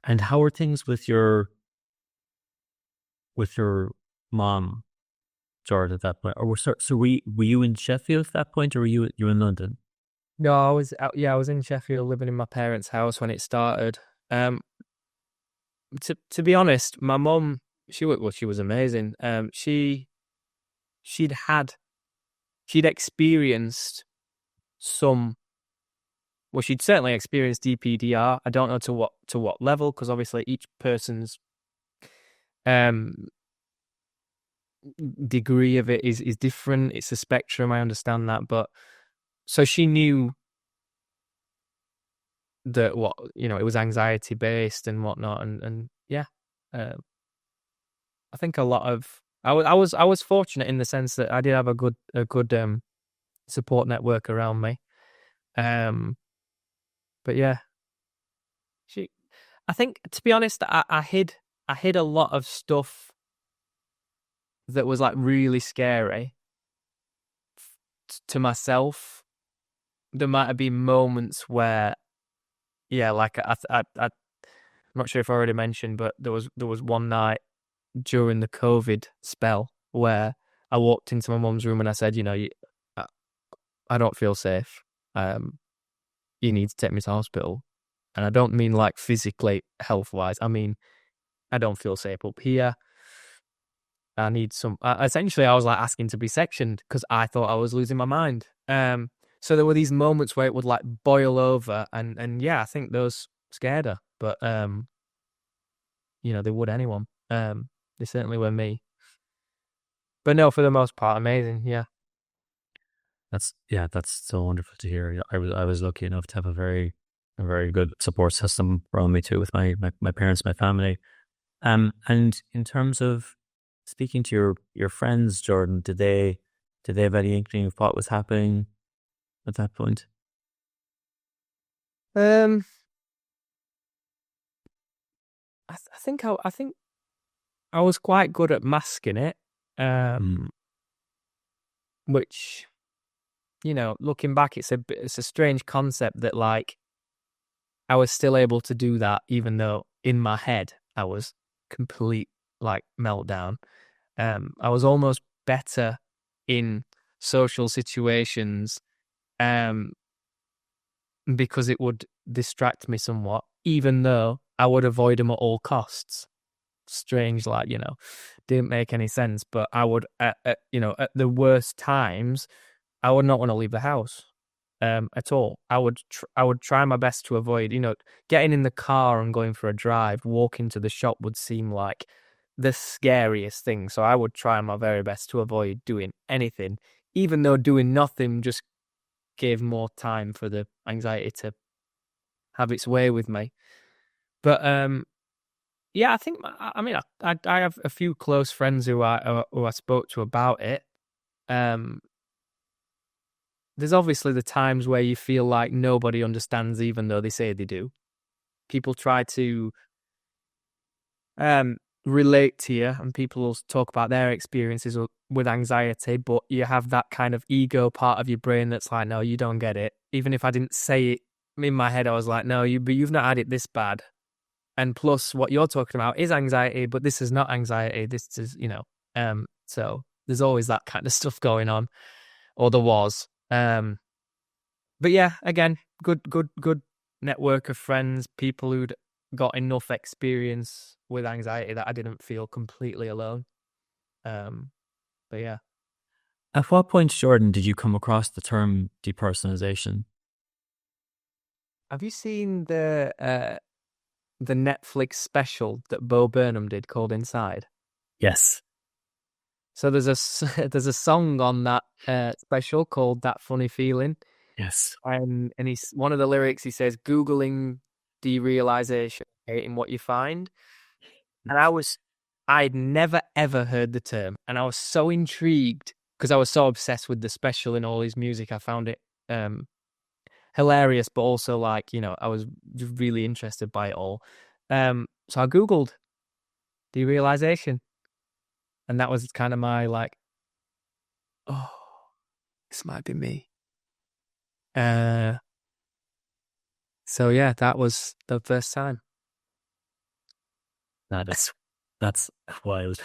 Speaker 2: And how are things with your mom, Jordan, at that point? Or were you in Sheffield at that point, or were you in London?
Speaker 1: No, I was out. Yeah, I was in Sheffield, living in my parents' house when it started. To be honest, my mum, she was amazing. She'd experienced some. Well, she'd certainly experienced DPDR. I don't know to what level, because obviously each person's degree of it is different. It's a spectrum. I understand that, but so she knew that it was anxiety based and whatnot, and yeah. I think a lot of I was fortunate in the sense that I did have a good support network around me. But yeah, I think, to be honest, I hid a lot of stuff that was like really scary to myself. There might have been moments where, yeah, like I'm not sure if I already mentioned, but there was one night during the COVID spell where I walked into my mum's room and I said, I, I don't feel safe. You need to take me to hospital. And I don't mean like physically, health wise. I mean, I don't feel safe up here. I need some. Essentially, I was like asking to be sectioned because I thought I was losing my mind. So there were these moments where it would like boil over, and yeah, I think those scared her. But they would anyone. They certainly were me. But no, for the most part, amazing. Yeah.
Speaker 2: That's so wonderful to hear. I was lucky enough to have a very good support system around me too, with my parents, my family. And in terms of speaking to your friends, Jordan, did they have any inkling of what was happening at that point?
Speaker 1: I think I was quite good at masking it. Which, looking back, it's a strange concept that like I was still able to do that, even though in my head I was complete like meltdown. I was almost better in social situations, because it would distract me somewhat, even though I would avoid them at all costs. Strange, like, didn't make any sense, but I would, at the worst times, I would not want to leave the house, at all. I would try my best to avoid, getting in the car and going for a drive. Walking to the shop would seem like the scariest thing. So I would try my very best to avoid doing anything, even though doing nothing just gave more time for the anxiety to have its way with me. But yeah, I think, I mean, I have a few close friends who I spoke to about it. There's obviously the times where you feel like nobody understands, even though they say they do. People try to relate to you, and people will talk about their experiences with anxiety, but you have that kind of ego part of your brain that's like, no, you don't get it. Even if I didn't say it in my head, I was like, no, but you've not had it this bad. And plus, what you're talking about is anxiety, but this is not anxiety. This is, so there's always that kind of stuff going on, or there was. But yeah, again, good network of friends, people who'd got enough experience with anxiety that I didn't feel completely alone. But yeah.
Speaker 2: At what point, Jordan, did you come across the term depersonalization?
Speaker 1: Have you seen the Netflix special that Burnham did called Inside?
Speaker 2: Yes.
Speaker 1: So there's a song on that special called That Funny Feeling.
Speaker 2: Yes.
Speaker 1: And he's, one of the lyrics, he says, Googling derealization, hating what you find. And I'd never ever heard the term. And I was so intrigued because I was so obsessed with the special and all his music. I found it hilarious, but also like, I was really interested by it all. So I Googled derealization. And that was kind of my like, oh, this might be me. So yeah, that was the first time.
Speaker 2: That's wild.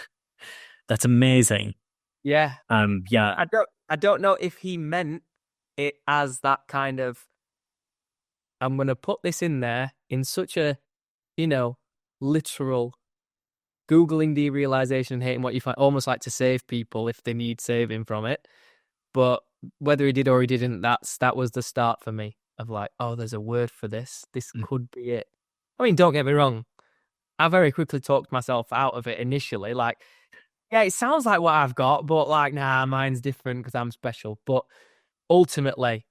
Speaker 2: That's amazing.
Speaker 1: Yeah.
Speaker 2: Yeah.
Speaker 1: I don't know if he meant it as that kind of, I'm going to put this in there in such a, literal Googling derealization and hating what you find, almost like to save people if they need saving from it. But whether he did or he didn't, that was the start for me of like, oh, there's a word for this. This could be it. I mean, don't get me wrong. I very quickly talked myself out of it initially. Like, yeah, it sounds like what I've got, but like, nah, mine's different because I'm special. But ultimately,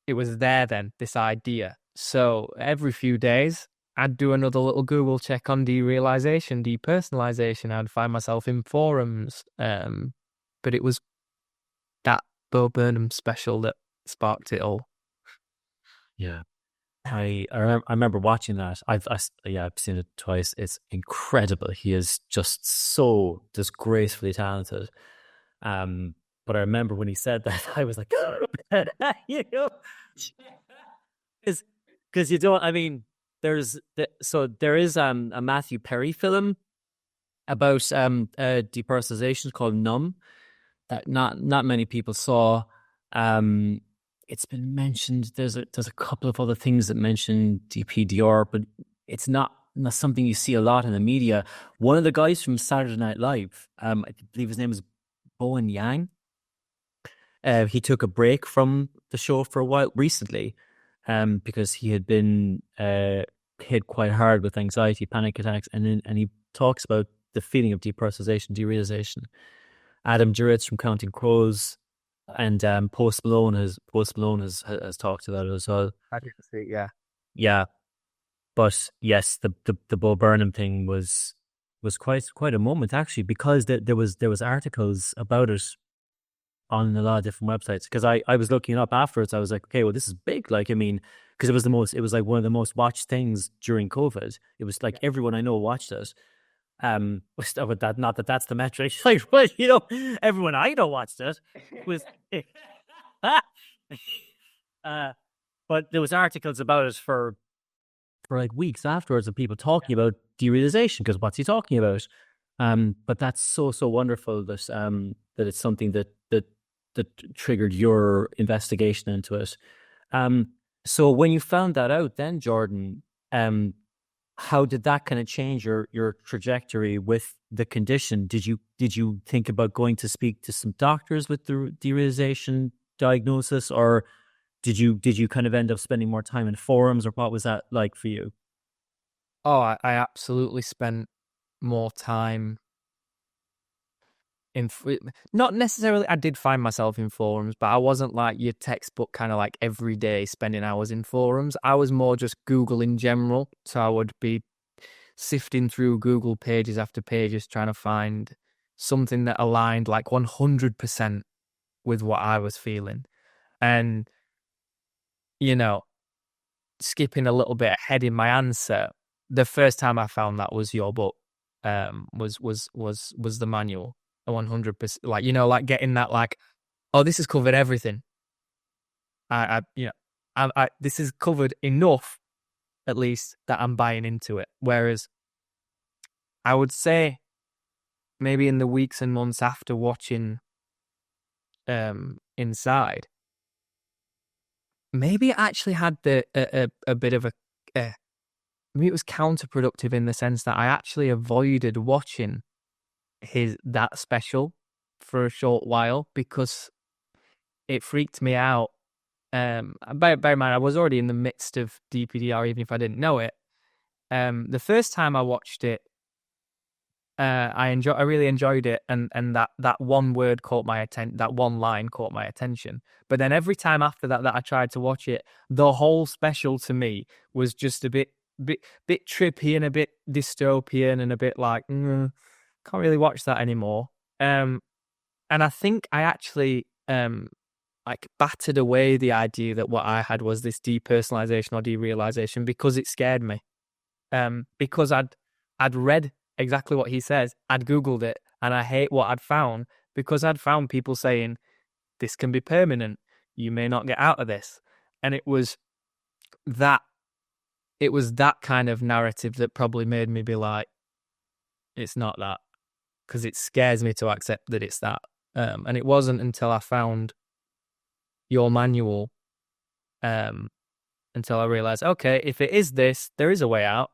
Speaker 1: it was there then, this idea. So every few days, I'd do another little Google check on derealization, depersonalization. I'd find myself in forums. But it was that Bo Burnham special that sparked it all.
Speaker 2: Yeah. I remember watching that. I've seen it twice. It's incredible. He is just so disgracefully talented. But I remember when he said that, I was like, you know, because you don't. I mean, there is a Matthew Perry film about depersonalization called Numb that not many people saw. It's been mentioned. There's a couple of other things that mention DPDR, but it's not something you see a lot in the media. One of the guys from Saturday Night Live, I believe his name is Bowen Yang. He took a break from the show for a while recently, because he had been hit quite hard with anxiety, panic attacks, and he talks about the feeling of depersonalization, derealization. Adam Duritz from Counting Crows and Post Malone has talked about it as well.
Speaker 1: I didn't see it, yeah.
Speaker 2: Yeah. But yes, the Bo Burnham thing was quite a moment actually, because there was articles about it on a lot of different websites. Because I was looking it up afterwards. I was like, okay, well, this is big. Like, I mean, because it was like one of the most watched things during COVID. It was like everyone I know watched it. With that, not that that's the metric. Like, well, you know, everyone I know watched it. Was but there was articles about it for like weeks afterwards of people talking about derealization, because what's he talking about? But that's so wonderful that that it's something that triggered your investigation into it. So when you found that out, then Jordan, how did that kind of change your trajectory with the condition? Did you think about going to speak to some doctors with the derealization diagnosis, or did you kind of end up spending more time in forums, or what was that like for you?
Speaker 1: Oh, I absolutely spent more time in, not necessarily, I did find myself in forums, but I wasn't like your textbook kind of like every day spending hours in forums. I was more just Google in general. So I would be sifting through Google pages after pages, trying to find something that aligned like 100% with what I was feeling. And, you know, skipping a little bit ahead in my answer, the first time I found that was your book, was the manual. 100%, like, you know, like getting that, like, oh, this has covered everything. I this is covered enough, at least, that I'm buying into it. Whereas I would say maybe in the weeks and months after watching Inside, maybe it actually had a bit of maybe it was counterproductive in the sense that I actually avoided watching that special for a short while because it freaked me out. Bear in mind, I was already in the midst of DPDR, even if I didn't know it. The first time I watched it, I really enjoyed it, and that one word caught my attention. That one line caught my attention. But then every time after that I tried to watch it, the whole special to me was just a bit trippy and a bit dystopian and a bit like, can't really watch that anymore. And I think I actually like battered away the idea that what I had was this depersonalization or derealization because it scared me. Because I'd read exactly what he says, I'd Googled it, and I hate what I'd found because I'd found people saying this can be permanent, you may not get out of this. And it was that kind of narrative that probably made me be like, it's not that, because it scares me to accept that it's that. And it wasn't until I found your manual, until I realized, okay, if it is this, there is a way out.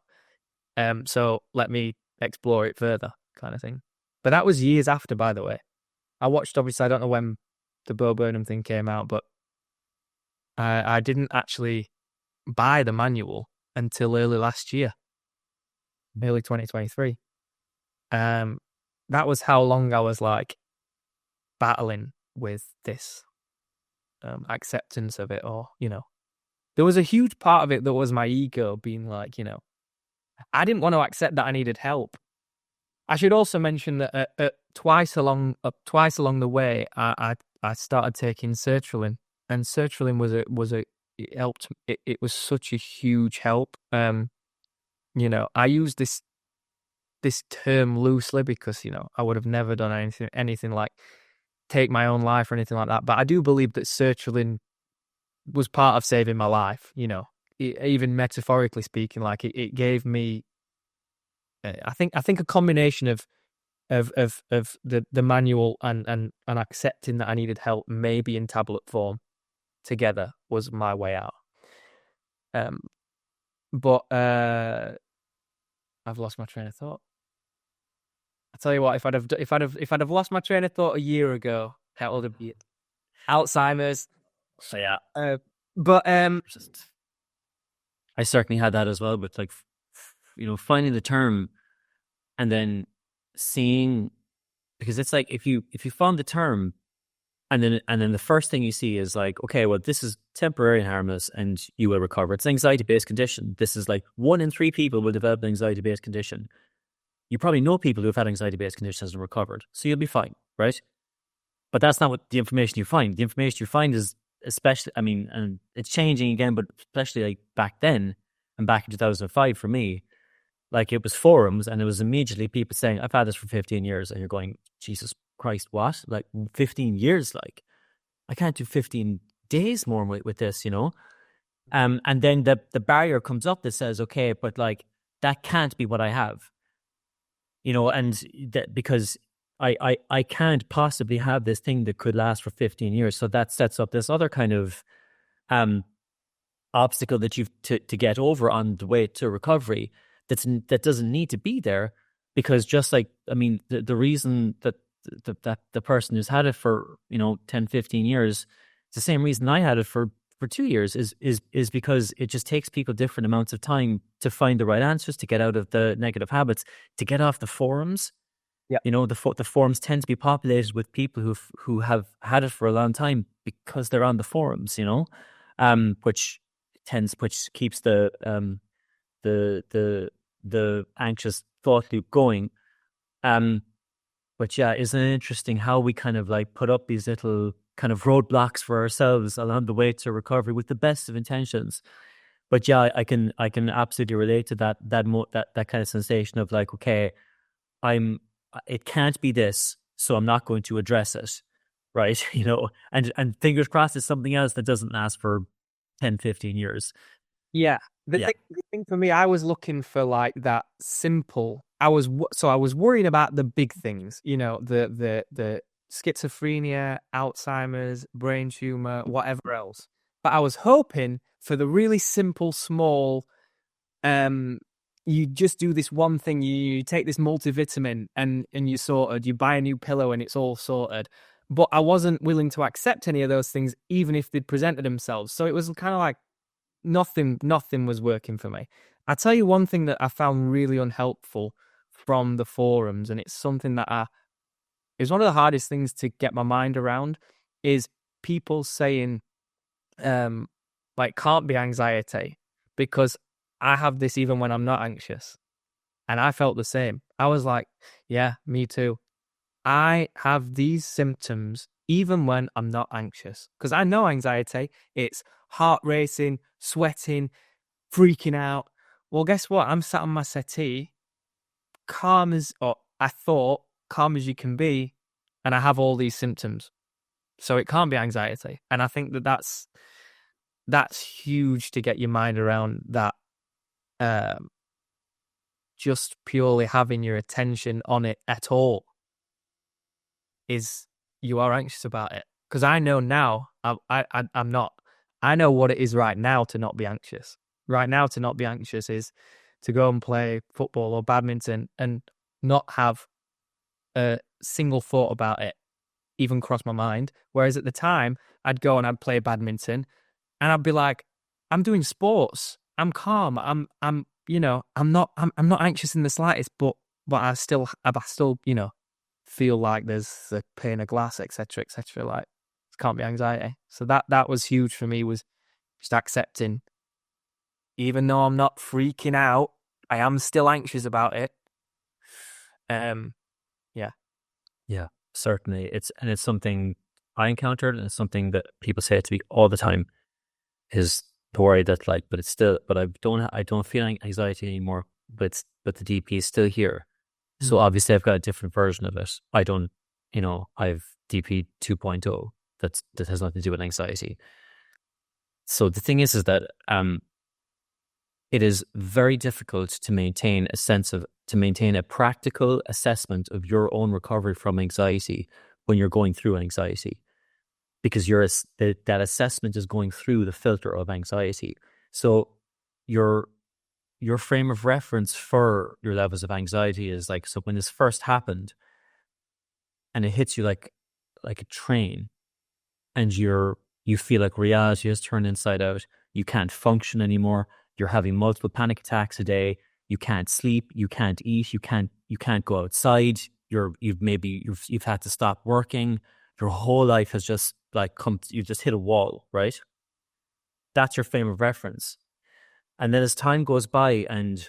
Speaker 1: So let me explore it further, kind of thing. But that was years after, by the way. I watched, obviously, I don't know when the Bo Burnham thing came out, but I didn't actually buy the manual until early last year, early 2023. That was how long I was like battling with this acceptance of it, or, you know, there was a huge part of it that was my ego being like, you know, I didn't want to accept that I needed help. I should also mention that twice along the way, I started taking sertraline, and sertraline it helped. It was such a huge help. I use this term loosely because I would have never done anything like take my own life or anything like that. But I do believe that sertraline was part of saving my life. Even metaphorically speaking, like it gave me. I think a combination of the manual and accepting that I needed help, maybe in tablet form, together was my way out. But I've lost my train of thought. I tell you what, if I'd have lost my train of thought a year ago, that would have been Alzheimer's.
Speaker 2: So yeah,
Speaker 1: but
Speaker 2: I certainly had that as well. But like, finding the term and then seeing, because it's like if you found the term and then the first thing you see is like, okay, well, this is temporary and harmless and you will recover. It's an anxiety-based condition. This is like 1 in 3 people will develop an anxiety-based condition. You probably know people who have had anxiety-based conditions and recovered, so you'll be fine, right? But that's not what the information you find. The information you find is especially, and it's changing again, but especially like back then and back in 2005 for me, like it was forums and it was immediately people saying, I've had this for 15 years. And you're going, Jesus Christ, what? Like 15 years? Like I can't do 15 days more with this, And then the barrier comes up that says, okay, but like that can't be what I have, and that because I can't possibly have this thing that could last for 15 years. So that sets up this other kind of obstacle that you've to get over on the way to recovery that doesn't need to be there, because just like, the reason that the person who's had it for, 10, 15 years, it's the same reason I had it for 2 years is because it just takes people different amounts of time to find the right answers, to get out of the negative habits, to get off the forums.
Speaker 1: Yeah.
Speaker 2: The forums tend to be populated with people who have had it for a long time because they're on the forums, which keeps the anxious thought loop going. But yeah, isn't it interesting how we kind of like put up these little kind of roadblocks for ourselves along the way to recovery with the best of intentions. But yeah, I can absolutely relate to that kind of sensation of like, okay, it can't be this, so I'm not going to address it, right? And fingers crossed it's something else that doesn't last for 10, 15 years.
Speaker 1: Yeah. The thing for me, I was looking for like that simple. I was worried about the big things, the schizophrenia, Alzheimer's, brain tumor, whatever else. But I was hoping for the really simple, small. You just do this one thing. You take this multivitamin and you're sorted. You buy a new pillow and it's all sorted. But I wasn't willing to accept any of those things, even if they'd presented themselves. So it was kind of like nothing was working for me. I'll tell you one thing that I found really unhelpful from the forums, and it's something that it's one of the hardest things to get my mind around, is people saying, like, can't be anxiety because I have this even when I'm not anxious. And I felt the same. I was like, yeah, me too. I have these symptoms even when I'm not anxious, because I know anxiety, it's heart racing, sweating, freaking out. Well, guess what? I'm sat on my settee, calm as you can be, and I have all these symptoms. So it can't be anxiety. And I think that's huge to get your mind around, that just purely having your attention on it at all is you are anxious about it. Because I know now I'm not. I know what it is right now to not be anxious. Right now to not be anxious is to go and play football or badminton and not have a single thought about it even cross my mind. Whereas at the time, I'd go and I'd play badminton and I'd be like, I'm doing sports. I'm calm. I'm not anxious in the slightest, but I still, feel like there's a pane of glass, etc., etc. Like, it can't be anxiety. So that was huge for me, was just accepting, even though I'm not freaking out, I am still anxious about it.
Speaker 2: Yeah, certainly. It's something I encountered, and it's something that people say to me all the time, is the worry that but I don't feel anxiety anymore, but the DP is still here. So obviously I've got a different version of it. I've DP 2.0 that has nothing to do with anxiety. So the thing is that it is very difficult to maintain a practical assessment of your own recovery from anxiety when you're going through anxiety, because that assessment is going through the filter of anxiety. So your frame of reference for your levels of anxiety is like, so when this first happened and it hits you like a train, and you feel like reality has turned inside out, you can't function anymore, you're having multiple panic attacks a day, you can't sleep, you can't eat, you can't go outside, you've had to stop working, your whole life has just you've just hit a wall, right? That's your frame of reference. And then as time goes by and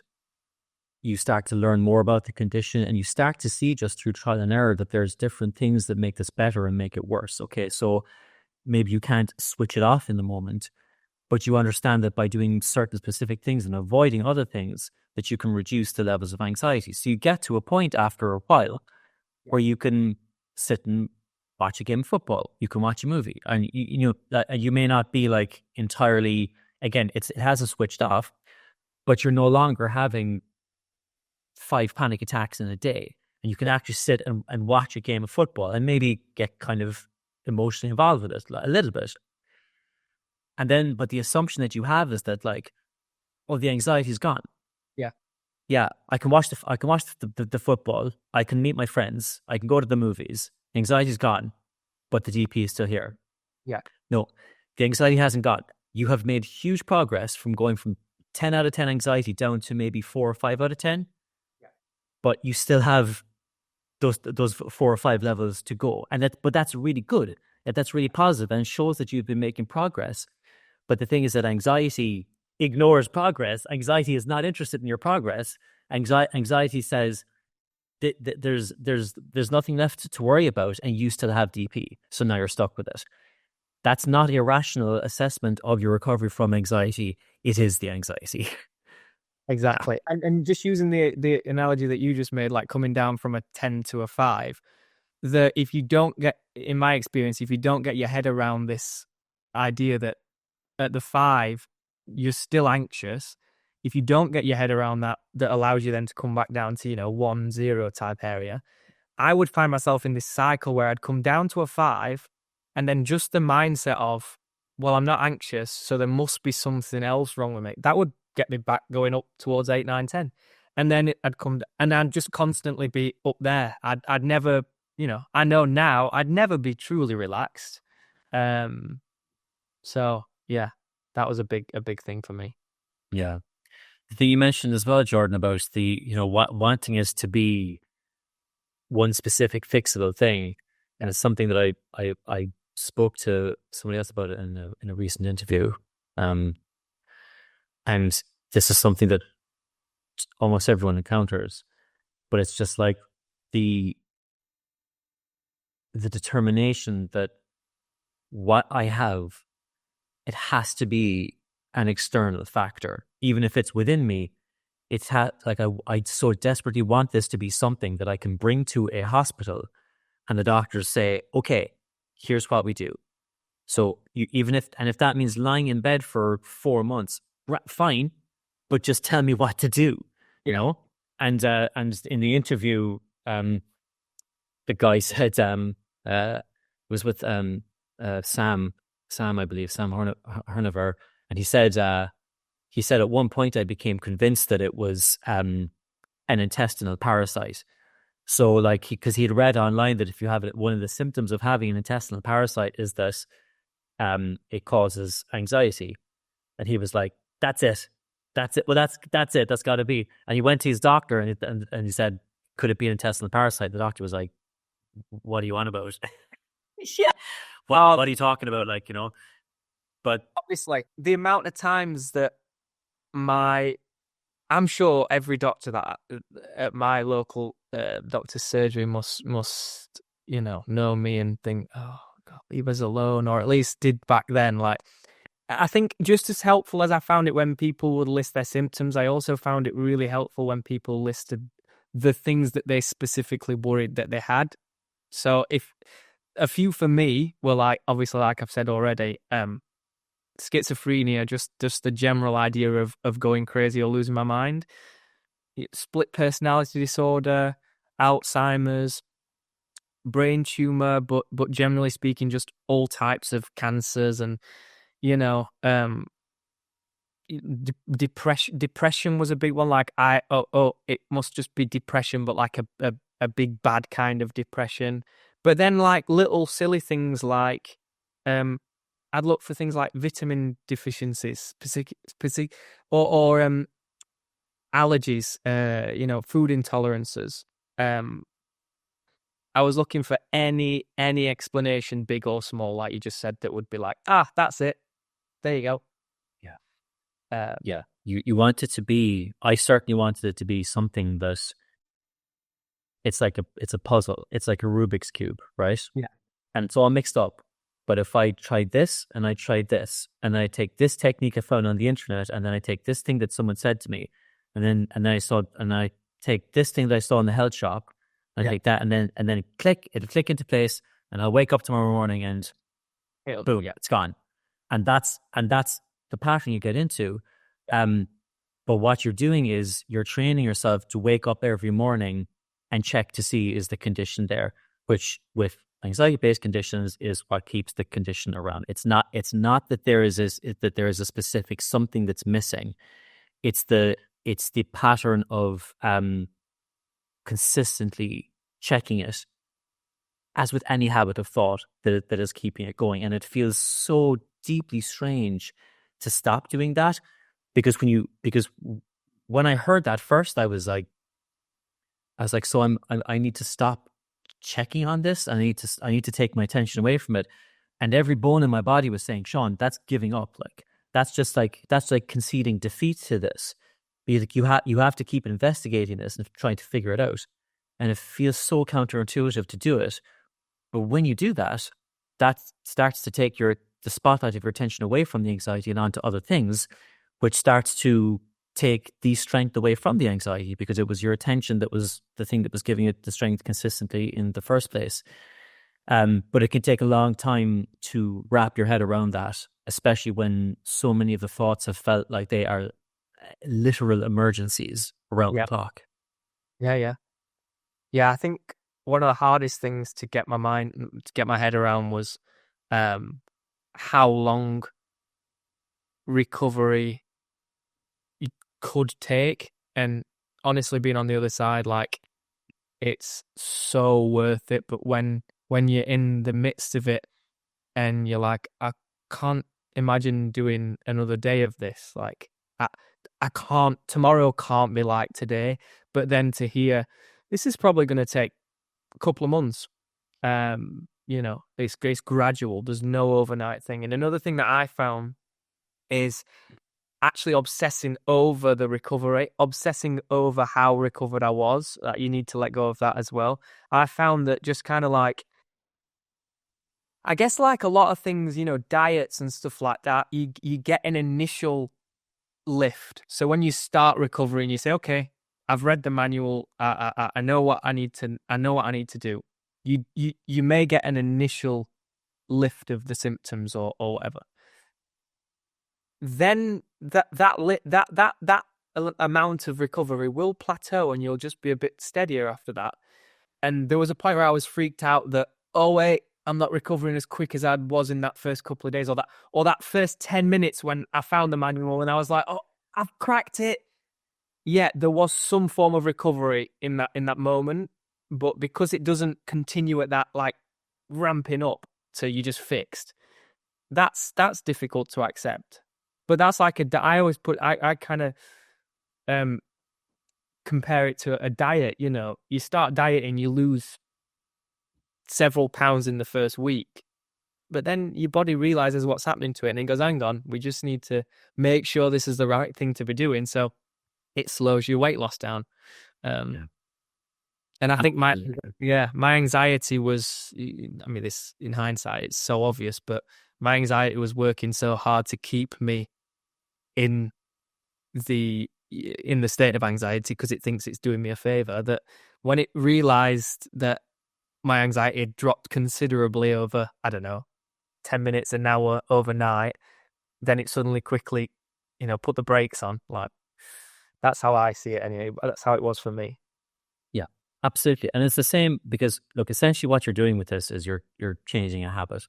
Speaker 2: you start to learn more about the condition, and you start to see just through trial and error that there's different things that make this better and make it worse. Okay, so maybe you can't switch it off in the moment, but you understand that by doing certain specific things and avoiding other things, that you can reduce the levels of anxiety. So you get to a point after a while where you can sit and watch a game of football, you can watch a movie, and you may not be like entirely, again, it hasn't switched off, but you're no longer having 5 panic attacks in a day, and you can actually sit and watch a game of football and maybe get kind of emotionally involved with it a little bit. And then, but the assumption that you have is that the anxiety's gone. Yeah, I can watch the football, I can meet my friends, I can go to the movies, the anxiety's gone, but the DP is still here. No, the anxiety hasn't gone. You have made huge progress from going from 10 out of 10 anxiety down to maybe 4 or 5 out of 10. But you still have those 4 or 5 levels to go. But that's really good. That's really positive, and shows that you've been making progress. But the thing is that anxiety ignores progress. Anxiety is not interested in your progress. Anxiety says there's nothing left to worry about, and you still have DP. So now you're stuck with it. That's not a rational assessment of your recovery from anxiety. It is the anxiety.
Speaker 1: Exactly. And just using the analogy that you just made, like coming down from a 10 to a 5, that if you don't get, in my experience, if you don't get your head around this idea that at the 5, you're still anxious, if you don't get your head around that allows you then to come back down to, 1, 0 type area, I would find myself in this cycle where I'd come down to a 5, and then just the mindset of, well, I'm not anxious, so there must be something else wrong with me. That would get me back going up towards 8, 9, 10. And then I'd come, and I'd just constantly be up there. I'd never, I know now I'd never be truly relaxed. So yeah, that was a big thing for me.
Speaker 2: Yeah. The thing you mentioned as well, Jordan, about the, wanting us to be one specific fixable thing. And it's something that I spoke to somebody else about it in a recent interview. And this is something that almost everyone encounters, but it's just like the determination that what I have, it has to be an external factor, even if it's within me. I so desperately want this to be something that I can bring to a hospital, and the doctors say, okay, here's what we do. So if that means lying in bed for 4 months, fine, but just tell me what to do, And in the interview, the guy said, was with Sam, I believe, Sam Hernaver, and he said at one point I became convinced that it was an intestinal parasite. So because he had read online that if you have it, one of the symptoms of having an intestinal parasite is that it causes anxiety. And he was like, that's it. Well, that's it. That's got to be. And he went to his doctor and he said, could it be an intestinal parasite? The doctor was like, what are you on about? Yeah. What are you talking about? But
Speaker 1: obviously the amount of times that I'm sure every doctor that at my local doctor's surgery must know me and think, oh God, leave us alone, or at least did back then. Like, I think just as helpful as I found it when people would list their symptoms, I also found it really helpful when people listed the things that they specifically worried that they had. So if a few for me were like, obviously, like I've said already, schizophrenia, just the general idea of going crazy or losing my mind, split personality disorder, Alzheimer's, brain tumor, but generally speaking, just all types of cancers, and depression was a big one. Like it must just be depression, but like a big bad kind of depression. But then like little silly things like I'd look for things like vitamin deficiencies, or allergies, food intolerances. I was looking for any explanation, big or small, like you just said, that would be like, that's it. There you go.
Speaker 2: Yeah. Yeah. You want it to be, I certainly wanted it to be something that it's a puzzle. It's like a Rubik's Cube, right?
Speaker 1: Yeah.
Speaker 2: And it's all mixed up. But if I tried this and I tried this, and I take this technique I found on the internet, and then I take this thing that someone said to me, and then I take this thing that I saw in the health shop, and I take that, and then it'll click into place, and I'll wake up tomorrow morning and boom, it's gone. And that's the pattern you get into. But what you're doing is you're training yourself to wake up every morning and check to see, is the condition there, which with anxiety-based conditions is what keeps the condition around. It's not that there is a specific something that's missing. It's the pattern of consistently checking it, as with any habit of thought, that is keeping it going. And it feels so deeply strange to stop doing that, because when I heard that first, I was like, so I need to stop checking on this. I need to take my attention away from it. And every bone in my body was saying, Sean, that's giving up. Like that's like conceding defeat to this. Like you have to keep investigating this and trying to figure it out. And it feels so counterintuitive to do it. But when you do that, that starts to take the spotlight of your attention away from the anxiety and onto other things, which starts to take the strength away from the anxiety, because it was your attention that was the thing that was giving it the strength consistently in the first place. But it can take a long time to wrap your head around that, especially when so many of the thoughts have felt like they are literal emergencies around the clock.
Speaker 1: Yeah. I think one of the hardest things to get my head around was how long recovery could take. And honestly, being on the other side, like, it's so worth it. But when you're in the midst of it and you're like, I can't imagine doing another day of this. Like, I can't, tomorrow can't be like today. But then to hear, this is probably going to take a couple of months. It's gradual. There's no overnight thing. And another thing that I found is actually obsessing over the recovery, obsessing over how recovered I was. You need to let go of that as well. I found that just kind of like, I guess like a lot of things, diets and stuff like that, you get an initial lift. So when you start recovering, you say, okay, I've read the manual. I know what I need to do. You may get an initial lift of the symptoms or whatever. Then that amount of recovery will plateau, and you'll just be a bit steadier after that. And there was a point where I was freaked out that, oh wait, I'm not recovering as quick as I was in that first couple of days, or that first 10 minutes when I found the manual, and I was like, oh, I've cracked it. Yeah, there was some form of recovery in that moment, but because it doesn't continue at that, like, ramping up to you just fixed, that's difficult to accept. But that's like I always I kind of compare it to a diet. You start dieting, you lose several pounds in the first week, but then your body realizes what's happening to it, and it goes, hang on, we just need to make sure this is the right thing to be doing. So it slows your weight loss down.
Speaker 2: Yeah.
Speaker 1: And I think my anxiety was, I mean, this in hindsight, it's so obvious, but my anxiety was working so hard to keep me in the state of anxiety because it thinks it's doing me a favor, that when it realized that my anxiety had dropped considerably over, I don't know, 10 minutes, an hour overnight, then it suddenly quickly, put the brakes on. Like, that's how I see it anyway. That's how it was for me.
Speaker 2: Yeah, absolutely. And it's the same because, look, essentially what you're doing with this is you're changing a habit.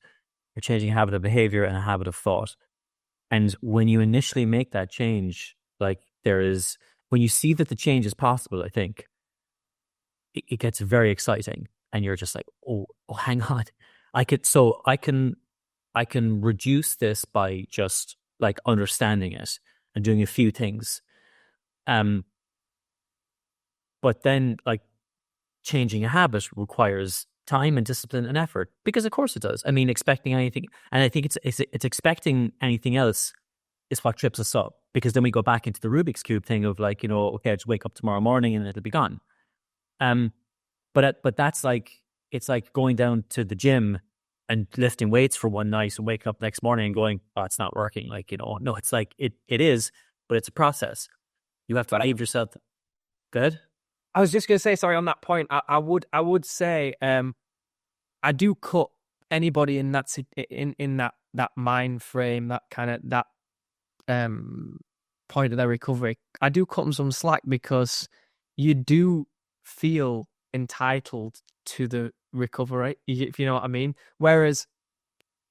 Speaker 2: You're changing a habit of behavior and a habit of thought. And when you initially make that change, like when you see that the change is possible, I think it gets very exciting. And you're just like, oh, hang on. I can reduce this by just like understanding it and doing a few things. But then like changing a habit requires time and discipline and effort, because of course it does. I mean, expecting anything, and I think it's expecting anything else is what trips us up, because then we go back into the Rubik's Cube thing of like, okay, I just wake up tomorrow morning and it'll be gone. But that's like, it's like going down to the gym and lifting weights for one night and waking up next morning and going, oh, it's not working. Like, no, it's like, it is, but it's a process. You have to believe yourself. Good.
Speaker 1: I was just going to say, sorry, on that point, I would say, I do cut anybody in that that mind frame, that kind of that point of their recovery. I do cut them some slack, because you do feel entitled to the recovery, if you know what I mean. Whereas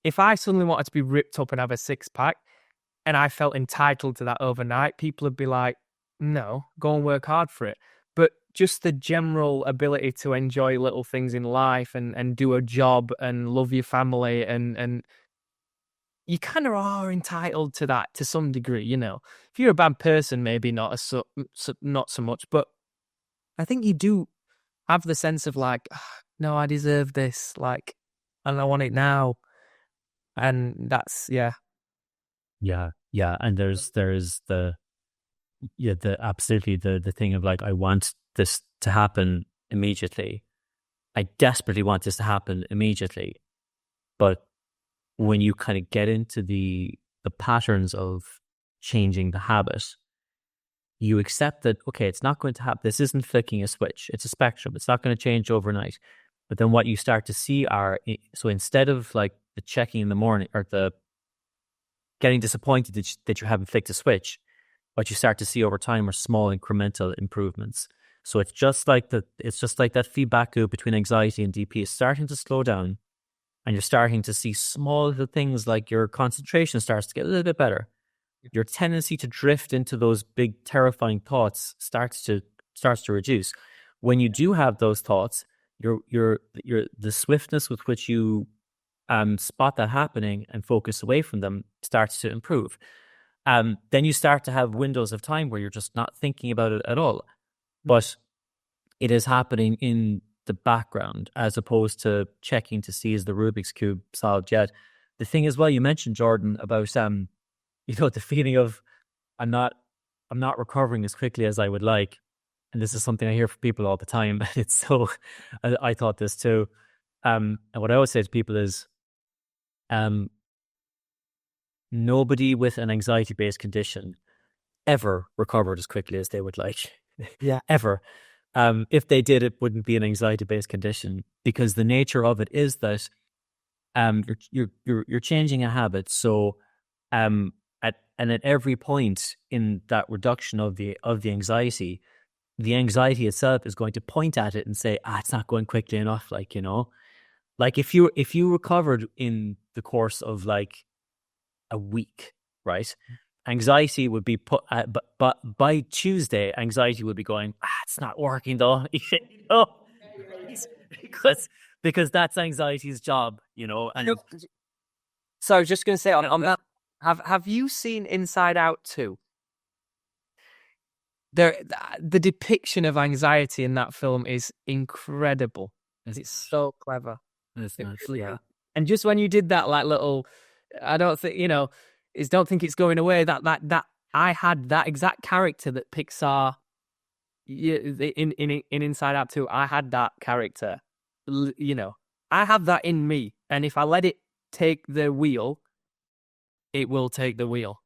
Speaker 1: if I suddenly wanted to be ripped up and have a 6-pack, and I felt entitled to that overnight, people would be like, no, go and work hard for it. But just the general ability to enjoy little things in life and do a job and love your family, and you kind of are entitled to that to some degree, If you're a bad person, maybe not not so much, but I think you do have the sense of like, no, I deserve this, like, and I want it now. And that's, yeah.
Speaker 2: And there's absolutely the thing of like, I want this to happen immediately. I desperately want this to happen immediately. But when you kind of get into the patterns of changing the habit, you accept that, okay, it's not going to happen. This isn't flicking a switch. It's a spectrum. It's not going to change overnight. But then what you start to see so instead of like the checking in the morning or the getting disappointed that you haven't flicked a switch, what you start to see over time are small incremental improvements. So it's just like that feedback loop between anxiety and DP is starting to slow down, and you're starting to see small little things like your concentration starts to get a little bit better. Your tendency to drift into those big, terrifying thoughts starts to reduce. When you do have those thoughts, the swiftness with which you spot that happening and focus away from them starts to improve. Then you start to have windows of time where you're just not thinking about it at all, but it is happening in the background as opposed to checking to see is the Rubik's Cube solved yet. The thing as well, you mentioned, Jordan, about the feeling of I'm not recovering as quickly as I would like. And this is something I hear from people all the time. It's so, I thought this too. And what I always say to people is, nobody with an anxiety-based condition ever recovered as quickly as they would like.
Speaker 1: Yeah.
Speaker 2: Ever. If they did, it wouldn't be an anxiety-based condition, because the nature of it is that you're changing a habit. So at every point in that reduction of the anxiety, the anxiety itself is going to point at it and say, it's not going quickly enough. Like, like if you recovered in the course of like a week, right? Anxiety would be put, but by Tuesday, anxiety would be going, it's not working though. because that's anxiety's job, And
Speaker 1: so I was just going to say on that, have you seen Inside Out 2? The depiction of anxiety in that film is incredible. It's so clever.
Speaker 2: Yeah.
Speaker 1: And just when you did that, like little, I don't think don't think it's going away. That I had that exact character that Pixar, in Inside Out 2, I had that character. You know, I have that in me, and if I let it take the wheel, it will take the wheel.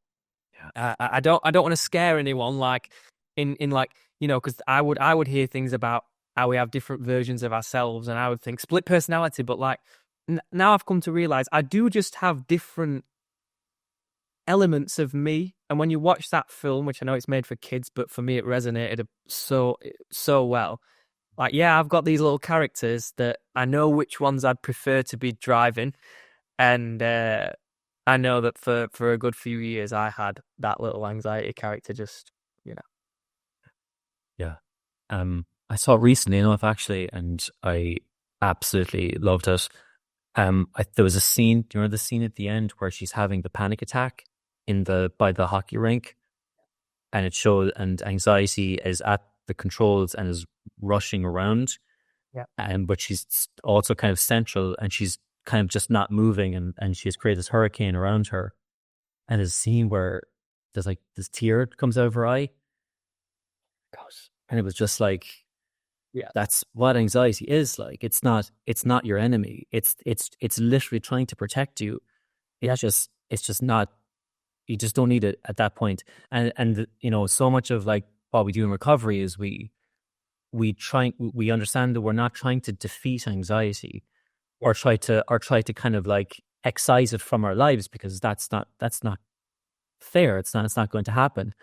Speaker 1: I don't want to scare anyone, like in like, you know, because I would hear things about how we have different versions of ourselves, and I would think split personality, but like now I've come to realize I do just have different elements of me. And when you watch that film, which I know it's made for kids, but for me it resonated so well. Like, yeah, I've got these little characters that I know which ones I'd prefer to be driving, and I know that for a good few years I had that little anxiety character, just, you know.
Speaker 2: Yeah. I saw it recently enough, actually, and I absolutely loved it. There was a scene. Do you remember the scene at the end where she's having the panic attack by the hockey rink, and it showed, and anxiety is at the controls and is rushing around.
Speaker 1: Yeah.
Speaker 2: But she's also kind of central, and she's kind of just not moving, and she's created this hurricane around her. And there's a scene where there's like this tear comes out of her eye. Gosh. And it was just like,
Speaker 1: Yeah.
Speaker 2: that's what anxiety is like. It's not your enemy. It's literally trying to protect you. It's just not, you just don't need it at that point. And you know, so much of like what we do in recovery is we understand that we're not trying to defeat anxiety or try to kind of like excise it from our lives, because that's not fair. It's not going to happen.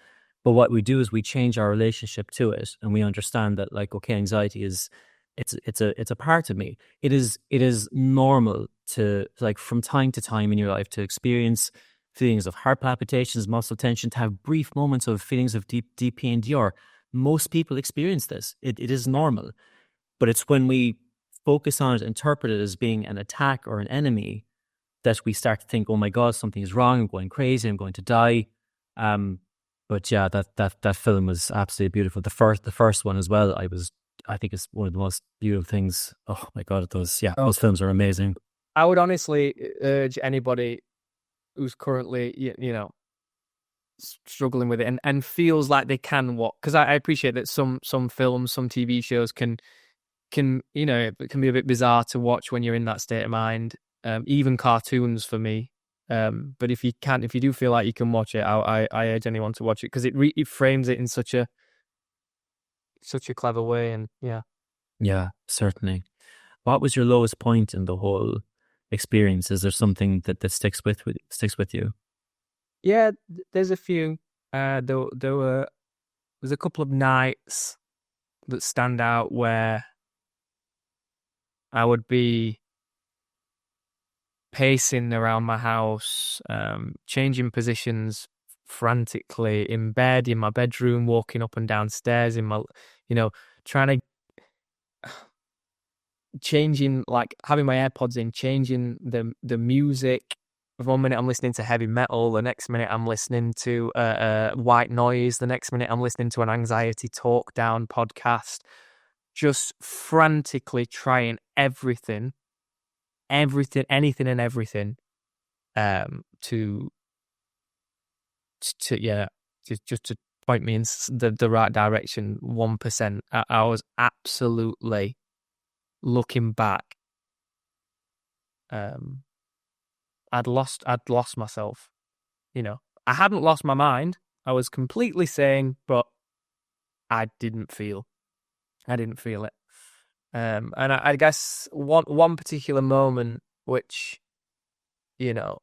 Speaker 2: But what we do is we change our relationship to it, and we understand that, like, okay, anxiety is it's a part of me. It is normal to, like, from time to time in your life, to experience feelings of heart palpitations, muscle tension, to have brief moments of feelings of deep DPDR. Most people experience this. It is normal. But it's when we focus on it, interpret it as being an attack or an enemy, that we start to think, oh my God, something is wrong, I'm going crazy, I'm going to die. But yeah, that film was absolutely beautiful. The first one as well, I think it's one of the most beautiful things. Oh my God, those films are amazing.
Speaker 1: I would honestly urge anybody who's currently, you know, struggling with it and feels like they can watch, because I appreciate that some films, some TV shows can, you know, it can be a bit bizarre to watch when you're in that state of mind. Even cartoons for me. But if you do feel like you can watch it, I urge anyone to watch it, because it frames it in such a clever way. And
Speaker 2: yeah, certainly. What was your lowest point in the whole experience? Is there something that sticks with you?
Speaker 1: Yeah, there's a few. There's a couple of nights that stand out where I would be pacing around my house, changing positions frantically in bed, in my bedroom, walking up and down stairs, in my, you know, trying to changing, like having my AirPods in, changing the music. 1 minute I'm listening to heavy metal, the next minute I'm listening to white noise, the next minute I'm listening to an anxiety talk down podcast, just frantically trying anything and everything to point me in the right direction. 1%. I was absolutely, looking back, I'd lost myself. You know, I hadn't lost my mind. I was completely sane, but I didn't feel it. And I guess one particular moment, which, you know,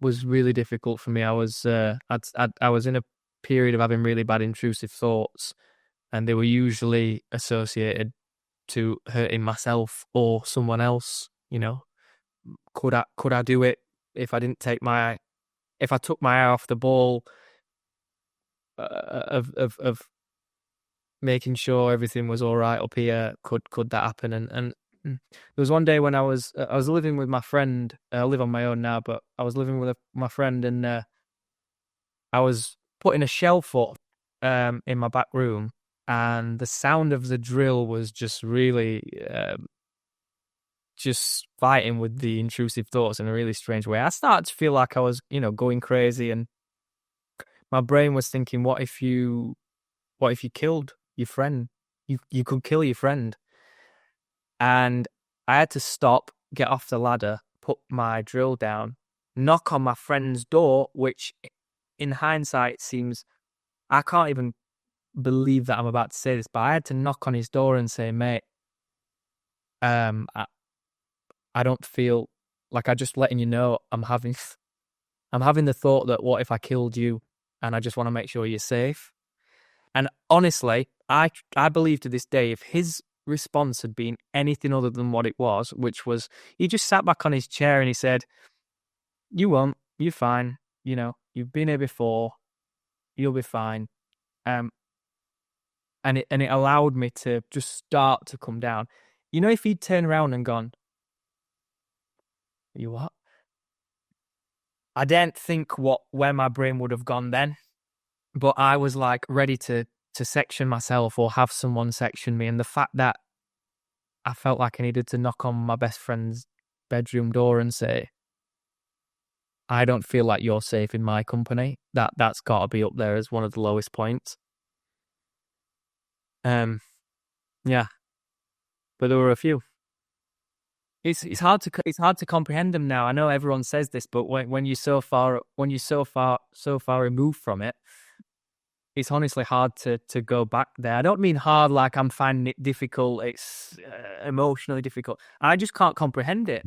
Speaker 1: was really difficult for me. I was I was in a period of having really bad intrusive thoughts, and they were usually associated to hurting myself or someone else. You know, could I do it if I took my eye off the ball, of making sure everything was all right up here? Could that happen? And there was one day when I was living with my friend. I live on my own now, but I was living with my friend, and I was putting a shelf up in my back room, and the sound of the drill was just really just fighting with the intrusive thoughts in a really strange way. I started to feel like I was, you know, going crazy, and my brain was thinking, what if you killed your friend? You could kill your friend. And I had to stop, get off the ladder, put my drill down, knock on my friend's door, which in hindsight seems, I can't even believe that I'm about to say this, but I had to knock on his door and say, mate, I don't feel like, I just letting you know I'm having the thought that what if I killed you, and I just want to make sure you're safe. And honestly, I believe to this day, if his response had been anything other than what it was, which was, he just sat back on his chair and he said, you won't, you're fine, you know, you've been here before, you'll be fine. And it allowed me to just start to come down. You know, if he'd turned around and gone, you what? I didn't think where my brain would have gone then, but I was like ready to section myself or have someone section me. And the fact that I felt like I needed to knock on my best friend's bedroom door and say, I don't feel like you're safe in my company, that's got to be up there as one of the lowest points. Yeah, but there were a few. It's hard to comprehend them now. I know everyone says this, but when you're so far removed from it, it's honestly hard to go back there. I don't mean hard like I'm finding it difficult. It's emotionally difficult. I just can't comprehend it.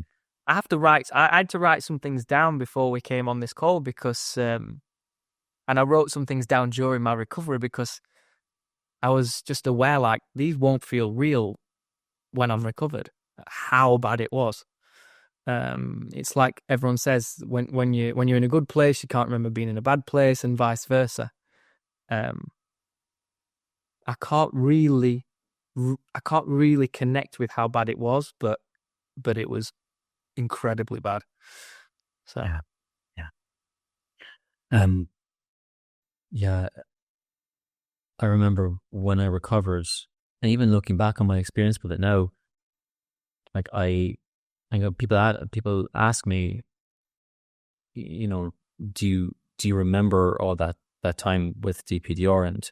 Speaker 1: I had to write some things down before we came on this call because, and I wrote some things down during my recovery because I was just aware, like, these won't feel real when I'm recovered. How bad it was. It's like everyone says, when you're in a good place, you can't remember being in a bad place, and vice versa. I can't really connect with how bad it was, but it was incredibly bad. So
Speaker 2: yeah. I remember when I recovered, and even looking back on my experience with it now, like I know people ask me, you know, do you remember all that time with DPDR? And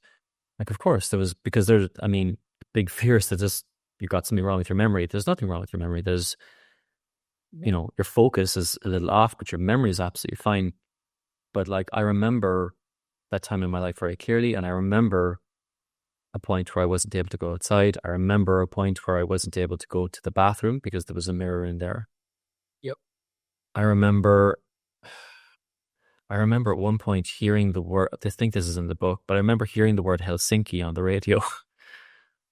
Speaker 2: like, of course there was, because there's, I mean, big fears that just, you got something wrong with your memory. There's nothing wrong with your memory. There's, you know, your focus is a little off, but your memory is absolutely fine. But like, I remember that time in my life very clearly, and I remember a point where I wasn't able to go outside. I remember a point where I wasn't able to go to the bathroom because there was a mirror in there.
Speaker 1: Yep.
Speaker 2: I remember at one point hearing the word, I think this is in the book, but I remember hearing the word Helsinki on the radio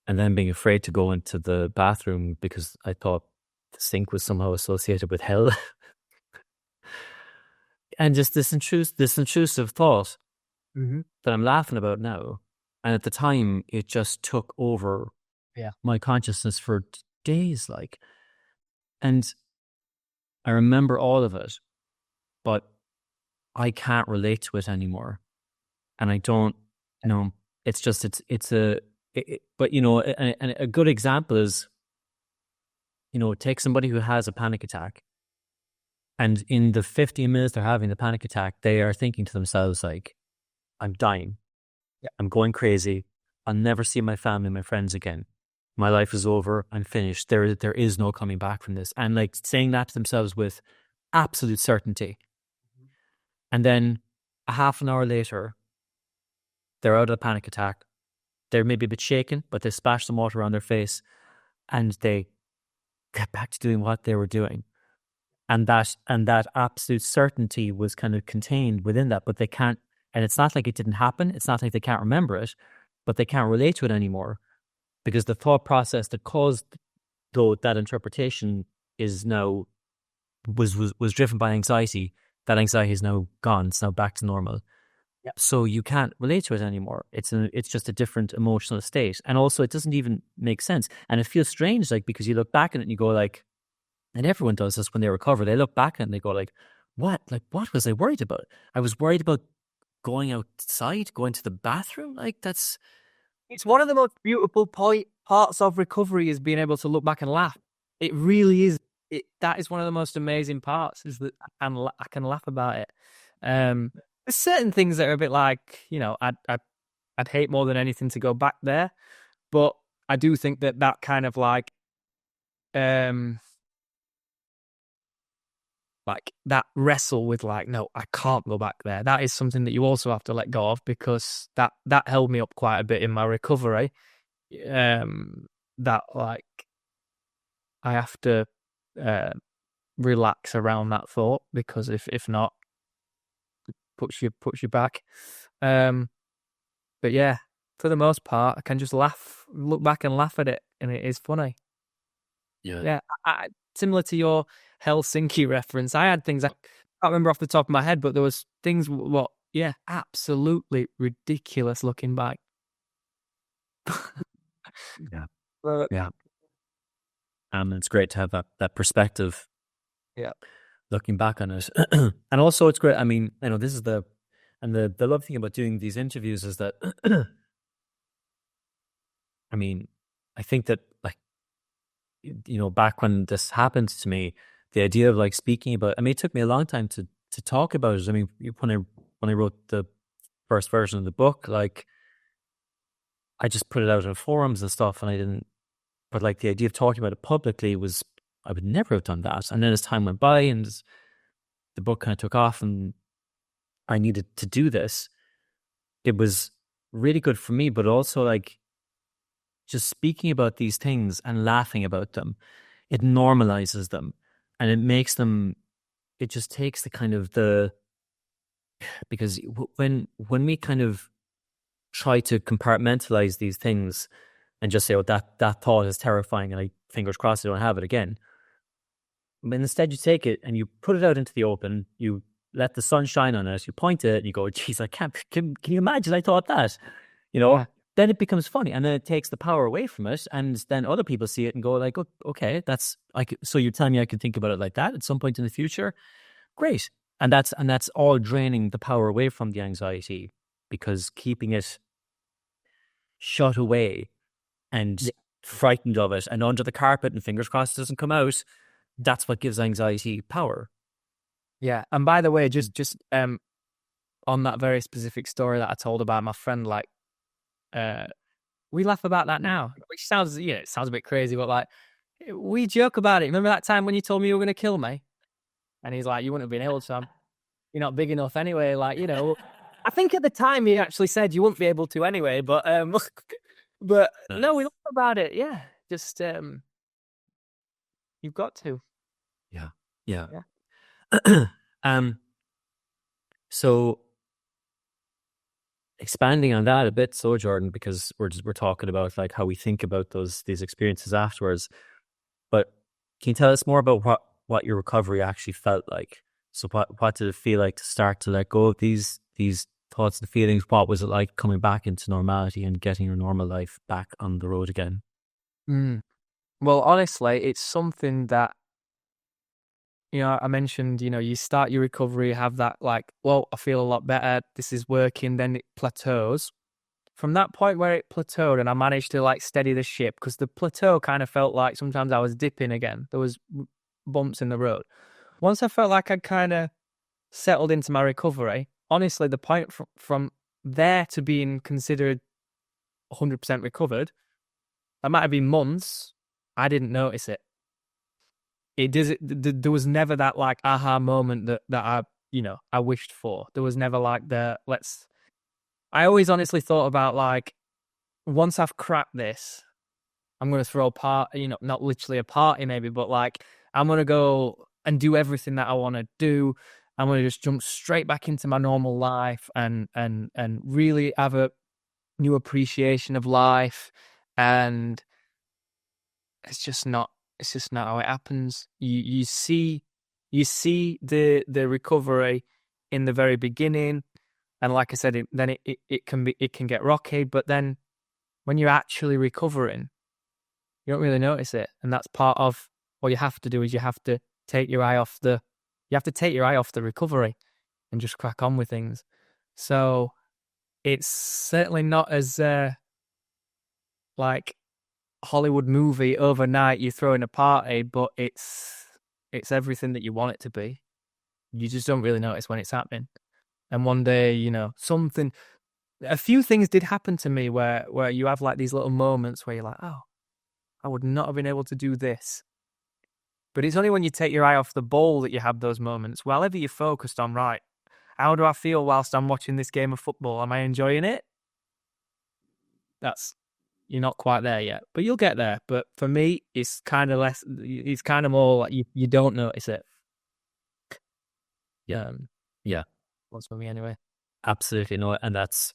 Speaker 2: and then being afraid to go into the bathroom because I thought the sink was somehow associated with hell. And just this intrusive thought that I'm laughing about now. And at the time, it just took over my consciousness for days. Like, and I remember all of it, but I can't relate to it anymore. And I don't, you know, it's just, but, you know, and a good example is, you know, take somebody who has a panic attack. And in the 15 minutes they're having the panic attack, they are thinking to themselves, like, I'm dying. I'm going crazy. I'll never see my family, my friends again. My life is over. I'm finished. There is no coming back from this. And like saying that to themselves with absolute certainty. And then a half an hour later, they're out of the panic attack. They're maybe a bit shaken, but they splash some water on their face and they get back to doing what they were doing. And that absolute certainty was kind of contained within that, but they can't. And it's not like it didn't happen. It's not like they can't remember it, but they can't relate to it anymore because the thought process that caused that interpretation is now was driven by anxiety. That anxiety is now gone. It's now back to normal.
Speaker 1: Yep.
Speaker 2: So you can't relate to it anymore. It's just a different emotional state. And also it doesn't even make sense. And it feels strange, like, because you look back at it and you go like, and everyone does this when they recover. They look back and they go like, what? Like, what was I worried about? I was worried about going outside, going to the bathroom. Like, it's
Speaker 1: one of the most beautiful parts of recovery is being able to look back and laugh. It really is. That is one of the most amazing parts, is that I can laugh about it. there's certain things that are a bit like, I'd hate more than anything to go back there, but I do think that kind of like that wrestle with like, no, I can't go back there. That is something that you also have to let go of, because that held me up quite a bit in my recovery. That like I have to relax around that thought, because if not, it puts you back. But yeah, for the most part, I can just look back and laugh at it, and it is funny. Yeah. Similar to your Helsinki reference, I had things I can't remember off the top of my head, but there was things absolutely ridiculous looking back.
Speaker 2: Yeah.
Speaker 1: But,
Speaker 2: Yeah. It's great to have that perspective.
Speaker 1: Yeah.
Speaker 2: Looking back on it. And also it's great. I mean, this is the lovely thing about doing these interviews is that I mean, I think that like, back when this happened to me, the idea of like speaking about, it took me a long time to talk about it. I mean, when I wrote the first version of the book, like I just put it out on forums and stuff, and I didn't, but like the idea of talking about it publicly was, I would never have done that. And then as time went by and the book kind of took off and I needed to do this, it was really good for me, but also like just speaking about these things and laughing about them, it normalizes them, and it makes them, it just takes the kind of because when we kind of try to compartmentalize these things and just say, oh, that thought is terrifying and I fingers crossed I don't have it again. But instead you take it and you put it out into the open, you let the sun shine on it, you point it and you go, geez, can you imagine I thought that?
Speaker 1: Yeah.
Speaker 2: Then it becomes funny, and then it takes the power away from it, and then other people see it and go like, oh, okay, that's like, so you're telling me I could think about it like that at some point in the future? Great. And that's all draining the power away from the anxiety, because keeping it shut away and frightened of it and under the carpet and fingers crossed it doesn't come out, that's what gives anxiety power.
Speaker 1: Yeah. And by the way, just on that very specific story that I told about my friend, like, we laugh about that now, which sounds, it sounds a bit crazy, but like, we joke about it. Remember that time when you told me you were going to kill me? And he's like, you wouldn't have been able to. You're not big enough anyway. Like, I think at the time he actually said you wouldn't be able to anyway, but but no, we laugh about it. Yeah. Just you've got to.
Speaker 2: Yeah. So expanding on that a bit, so Jordan, because we're talking about like how we think about these experiences afterwards. But can you tell us more about what your recovery actually felt like? So what did it feel like to start to let go of these thoughts and feelings? What was it like coming back into normality and getting your normal life back on the road again?
Speaker 1: Well, honestly, it's something that, I mentioned, you start your recovery, have that like, well, I feel a lot better, this is working, then it plateaus. From that point where it plateaued and I managed to like steady the ship, because the plateau kind of felt like sometimes I was dipping again. There was bumps in the road. Once I felt like I'd kind of settled into my recovery, honestly, the point from there to being considered 100% recovered, that might have been months. I didn't notice it. There was never that like aha moment that I wished for. There was never like I always honestly thought about like, once I've cracked this, I'm going to throw a party, not literally a party maybe, but like I'm going to go and do everything that I want to do. I'm going to just jump straight back into my normal life and really have a new appreciation of life. And it's just not how it happens. You see the recovery in the very beginning, and like I said, then it can get rocky. But then when you're actually recovering, you don't really notice it, and that's part of what you have to do. Is you have to take your eye off the recovery and just crack on with things. So it's certainly not as like Hollywood movie overnight you throw in a party, but it's everything that you want it to be. You just don't really notice when it's happening. And one day, a few things did happen to me where you have like these little moments where you're like, oh, I would not have been able to do this. But it's only when you take your eye off the ball that you have those moments. Whenever you're focused on, right, how do I feel whilst I'm watching this game of football? Am I enjoying it? You're not quite there yet, but you'll get there. But for me, it's kind of more like you don't notice it.
Speaker 2: Yeah.
Speaker 1: Was for me anyway.
Speaker 2: Absolutely no, and that's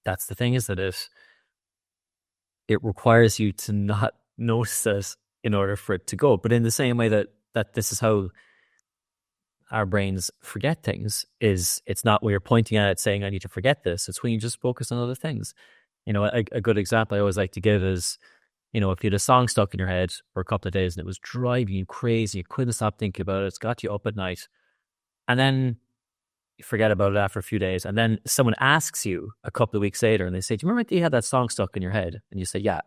Speaker 2: the thing, is that it requires you to not notice it in order for it to go. But in the same way that this is how our brains forget things, is it's not where you're pointing at it saying, I need to forget this. It's when you just focus on other things. A good example I always like to give is, if you had a song stuck in your head for a couple of days and it was driving you crazy, you couldn't stop thinking about it, it's got you up at night, and then you forget about it after a few days, and then someone asks you a couple of weeks later and they say, do you remember you had that song stuck in your head? And you say, yeah.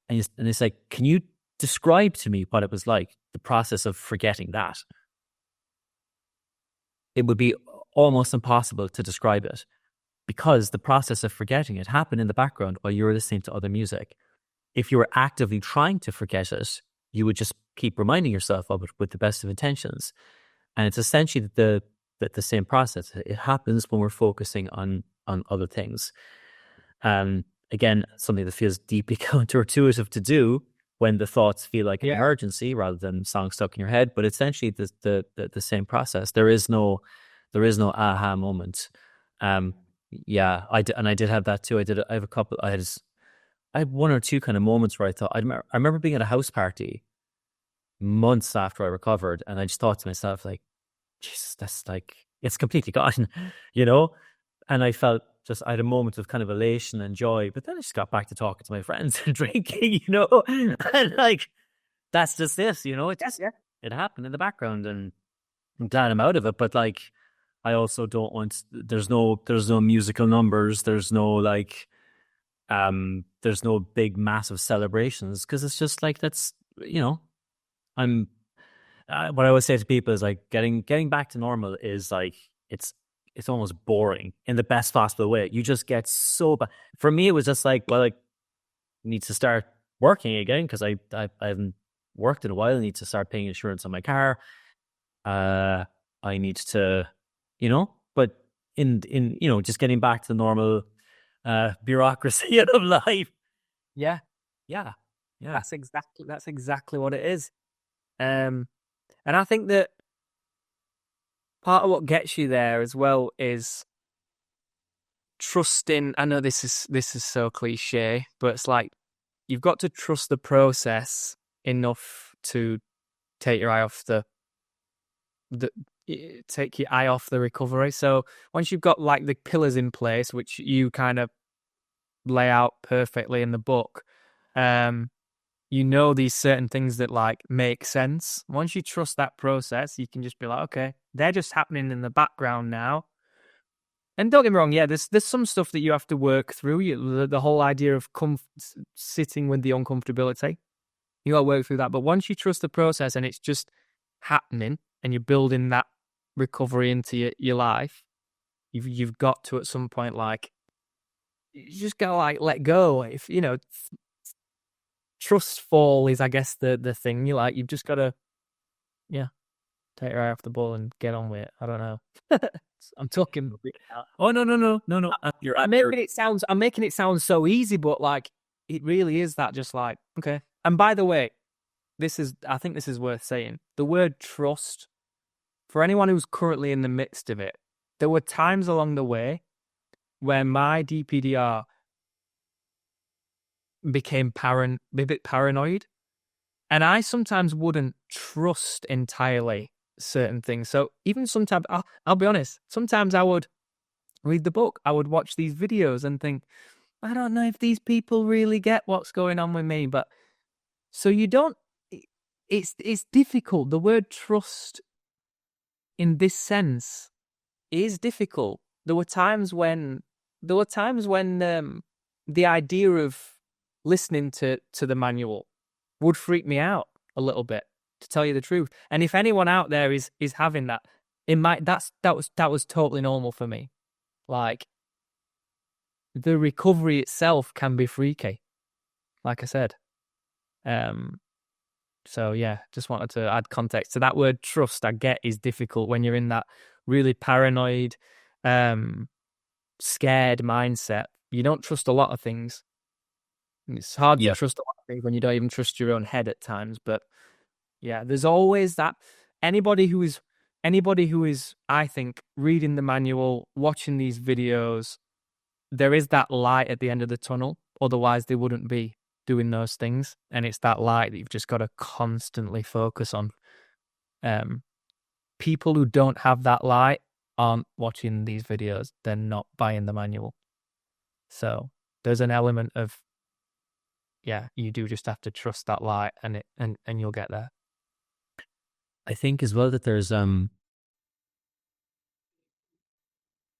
Speaker 2: And they say, can you describe to me what it was like, the process of forgetting that? It would be almost impossible to describe it, because the process of forgetting it happened in the background while you were listening to other music. If you were actively trying to forget it, you would just keep reminding yourself of it with the best of intentions. And it's essentially the same process. It happens when we're focusing on other things. Again, something that feels deeply counterintuitive to do when the thoughts feel like an emergency rather than songs stuck in your head. But essentially, the same process. There is no aha moment. I did have that too. I had one or two kind of moments where I remember being at a house party months after I recovered, and I just thought to myself, like, Jesus, that's like, it's completely gone, And I felt I had a moment of kind of elation and joy, but then I just got back to talking to my friends and drinking, and like, that's just this, it happened in the background, and I'm glad I'm out of it. But like, I also don't want, there's no musical numbers, there's no big massive celebrations, because it's just like, that's, what I always say to people is like, getting back to normal is like, it's almost boring in the best possible way. You just get so bad. For me, it was just like, well, like, I need to start working again, because I haven't worked in a while. I need to start paying insurance on my car. I need to, but in just getting back to the normal bureaucracy of life.
Speaker 1: Yeah. That's exactly what it is. And I think that part of what gets you there as well is trusting. I know this is so cliche, but it's like, you've got to trust the process enough to take your eye off the recovery. So once you've got like the pillars in place, which you kind of lay out perfectly in the book, these certain things that like make sense. Once you trust that process, you can just be like, okay, they're just happening in the background now. And don't get me wrong, there's some stuff that you have to work through. The whole idea of sitting with the uncomfortability, you got to work through that. But once you trust the process and it's just happening, and you're building that recovery into your life, you've got to, at some point, like, you just gotta like let go. If trust fall is, I guess, the thing. You've just got to, take your eye off the ball and get on with it. I don't know. I'm talking.
Speaker 2: Oh no.
Speaker 1: I'm making it sound so easy, but like, it really is that, just like, okay. And by the way, I think this is worth saying. The word trust, for anyone who's currently in the midst of it, there were times along the way where my DPDR became a bit paranoid, and I sometimes wouldn't trust entirely certain things. So even sometimes, I'll be honest, sometimes I would read the book, I would watch these videos and think, I don't know if these people really get what's going on with me. But so it's difficult. The word trust in this sense is difficult. There were times when the idea of listening to the manual would freak me out a little bit, to tell you the truth. And if anyone out there is having that, that was totally normal for me. Like, the recovery itself can be freaky, like I said. So yeah, just wanted to add context to that word. Trust, I get, is difficult when you're in that really paranoid, scared mindset. You don't trust a lot of things. It's hard to trust a lot of things when you don't even trust your own head at times. But yeah, there's always that. Anybody who is, I think, reading the manual, watching these videos, there is that light at the end of the tunnel. Otherwise, they wouldn't be doing those things. And it's that light that you've just got to constantly focus on. People who don't have that light aren't watching these videos. They're not buying the manual. So there's an element of, yeah, you do just have to trust that light, and you'll get there.
Speaker 2: I think as well that there's, as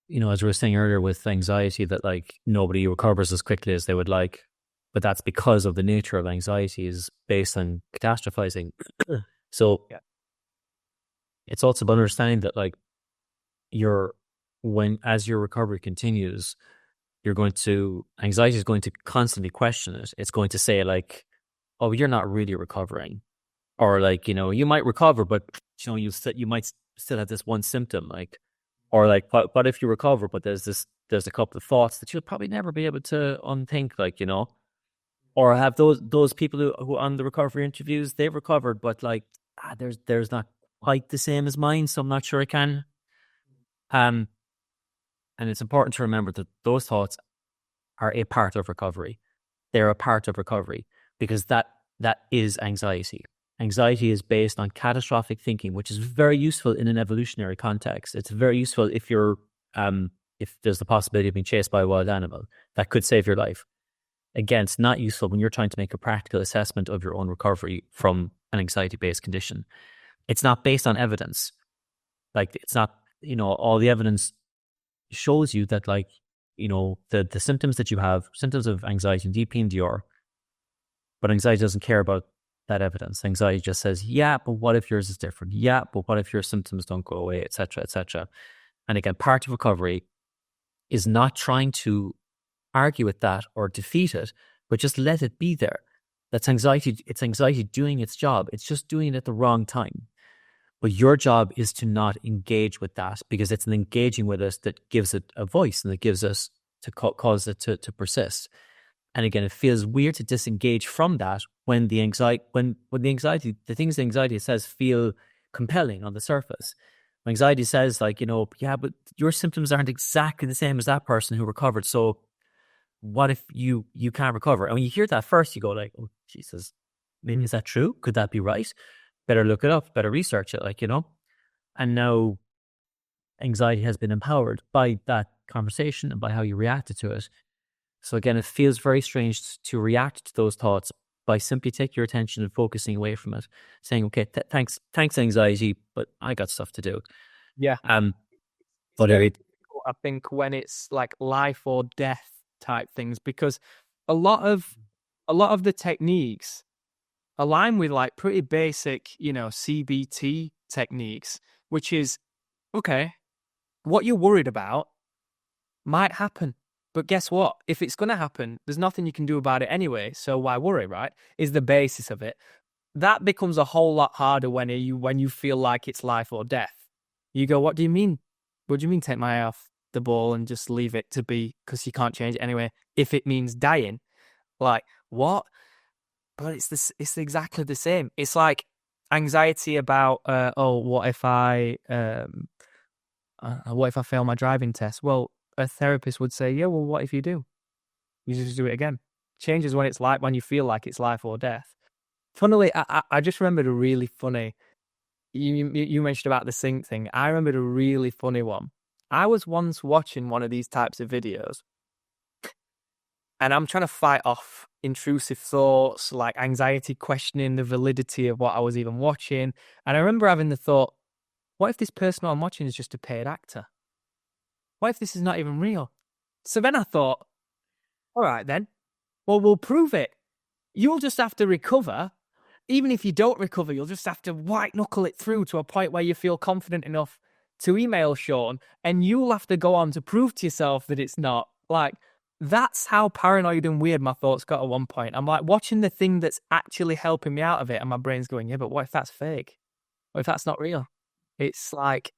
Speaker 2: we were saying earlier with anxiety, that like nobody recovers as quickly as they would like, but that's because of the nature of anxiety is based on catastrophizing. So it's also about understanding that like as your recovery continues, anxiety is going to constantly question it. It's going to say like, oh, you're not really recovering. Or like, you might recover, but you might still have this one symptom, like, or like, what if you recover, but there's a couple of thoughts that you'll probably never be able to unthink, like, or have those people who on the recovery interviews, they've recovered, but like, there's not quite the same as mine, so I'm not sure I can. And it's important to remember that those thoughts are a part of recovery. They're a part of recovery because that is anxiety. Anxiety is based on catastrophic thinking, which is very useful in an evolutionary context. It's very useful if there's the possibility of being chased by a wild animal. That could save your life. Again, it's not useful when you're trying to make a practical assessment of your own recovery from an anxiety-based condition. It's not based on evidence. Like, it's not, all the evidence shows you that, like, the symptoms that you have, symptoms of anxiety and DPDR, but anxiety doesn't care about that evidence. Anxiety just says, yeah, but what if yours is different? Yeah, but what if your symptoms don't go away, etc., etc. And again, part of recovery is not trying to argue with that or defeat it, but just let it be there. That's anxiety. It's anxiety doing its job. It's just doing it at the wrong time. But your job is to not engage with that, because it's an engaging with us that gives it a voice and that gives us to cause it to persist. And again, it feels weird to disengage from that when the things the anxiety says feel compelling on the surface. When anxiety says, like, yeah, but your symptoms aren't exactly the same as that person who recovered. So what if you can't recover? And when you hear that first, you go like, oh, Jesus, maybe is that true? Could that be right? Better look it up, better research it, And now anxiety has been empowered by that conversation and by how you reacted to it. So again, it feels very strange to react to those thoughts by simply taking your attention and focusing away from it, saying, okay, thanks anxiety, but I got stuff to do.
Speaker 1: Yeah.
Speaker 2: But
Speaker 1: I think when it's like life or death type things, because a lot of the techniques align with like pretty basic, CBT techniques, which is, okay, what you're worried about might happen. But guess what? If it's going to happen, there's nothing you can do about it anyway. So why worry, right? Is the basis of it. That becomes a whole lot harder when you feel like it's life or death. You go, what do you mean? What do you mean take my eye off the ball and just leave it to be because you can't change it anyway? If it means dying, like, what? But it's exactly the same. It's like anxiety about, what if I fail my driving test? Well, a therapist would say, yeah, well, what if you do? You just do it again. Changes when you feel like it's life or death. Funnily, I just remembered a really funny, you mentioned about the sync thing. I remembered a really funny one. I was once watching one of these types of videos, and I'm trying to fight off intrusive thoughts, like anxiety, questioning the validity of what I was even watching. And I remember having the thought, what if this person I'm watching is just a paid actor? What if this is not even real? So then I thought, all right then, well, we'll prove it. You'll just have to recover. Even if you don't recover, you'll just have to white knuckle it through to a point where you feel confident enough to email Sean, and you'll have to go on to prove to yourself that it's not. Like, that's how paranoid and weird my thoughts got at one point. I'm like watching the thing that's actually helping me out of it, and my brain's going, yeah, but what if that's fake? What if that's not real? It's like,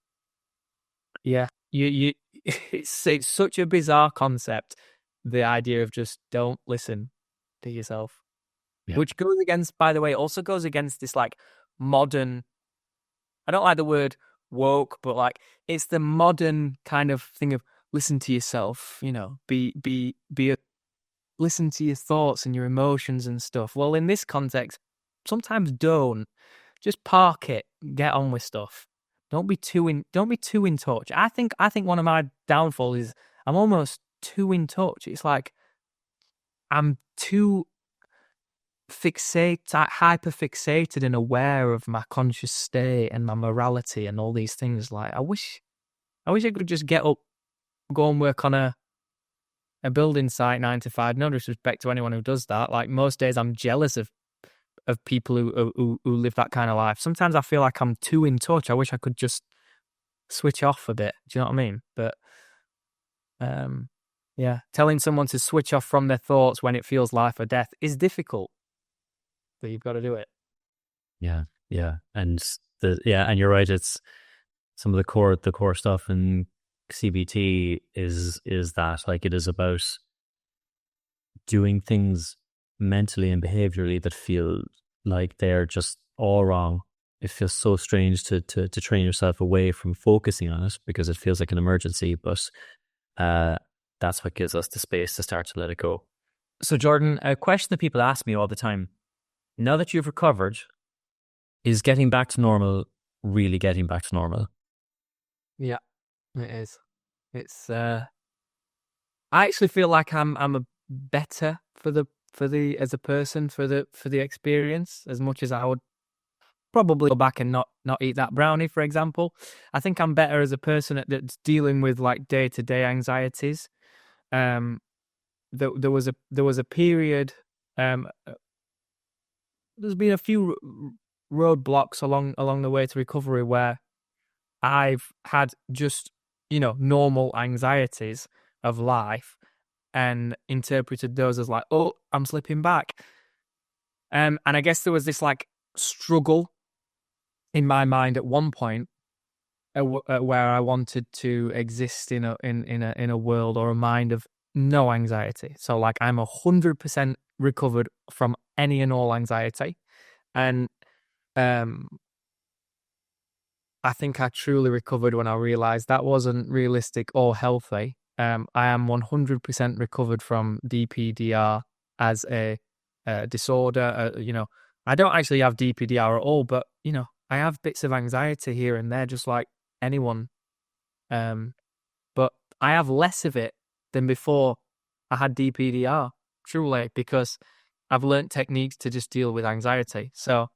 Speaker 1: yeah, you it's such a bizarre concept, the idea of just don't listen to yourself.
Speaker 2: Yeah.
Speaker 1: Which goes against, by the way, also goes against this like modern, I don't like the word woke, but like it's the modern kind of thing of listen to yourself, you know, listen to your thoughts and your emotions and stuff. Well, in this context, sometimes don't. Just park it, get on with stuff. Don't be too in touch. I think one of my downfalls is I'm almost too in touch. It's like I'm too hyper fixated and aware of my conscious state and my morality and all these things. Like I wish I could just get up, go and work on a building site 9 to 5. No disrespect to anyone who does that. Like most days I'm jealous of people who live that kind of life. Sometimes I feel like I'm too in touch. I wish I could just switch off a bit. Do you know what I mean? But yeah, telling someone to switch off from their thoughts when it feels life or death is difficult. But you've got to do it.
Speaker 2: Yeah. And and you're right. It's some of the core stuff in CBT is that like it is about doing things mentally and behaviorally that feel like they're just all wrong. It feels so strange to train yourself away from focusing on it because it feels like an emergency, but that's what gives us the space to start to let it go. So Jordan, a question that people ask me all the time, now that you've recovered, is getting back to normal really getting back to normal?
Speaker 1: Yeah, it is. It's I actually feel like I'm a better for the as a person for the experience, as much as I would probably go back and not eat that brownie, for example. I think I'm better as a person that's dealing with like day-to-day anxieties. There was a period. There's been a few roadblocks along the way to recovery where I've had just, you know, normal anxieties of life and interpreted those as like, oh, I'm slipping back. And I guess there was this like struggle in my mind at one point where I wanted to exist in a world or a mind of no anxiety. So like I'm 100% recovered from any and all anxiety. And I think I truly recovered when I realized that wasn't realistic or healthy. I am 100% recovered from DPDR as a disorder. You know, I don't actually have DPDR at all, but, you know, I have bits of anxiety here and there, just like anyone. But I have less of it than before I had DPDR, truly, because I've learnt techniques to just deal with anxiety. So,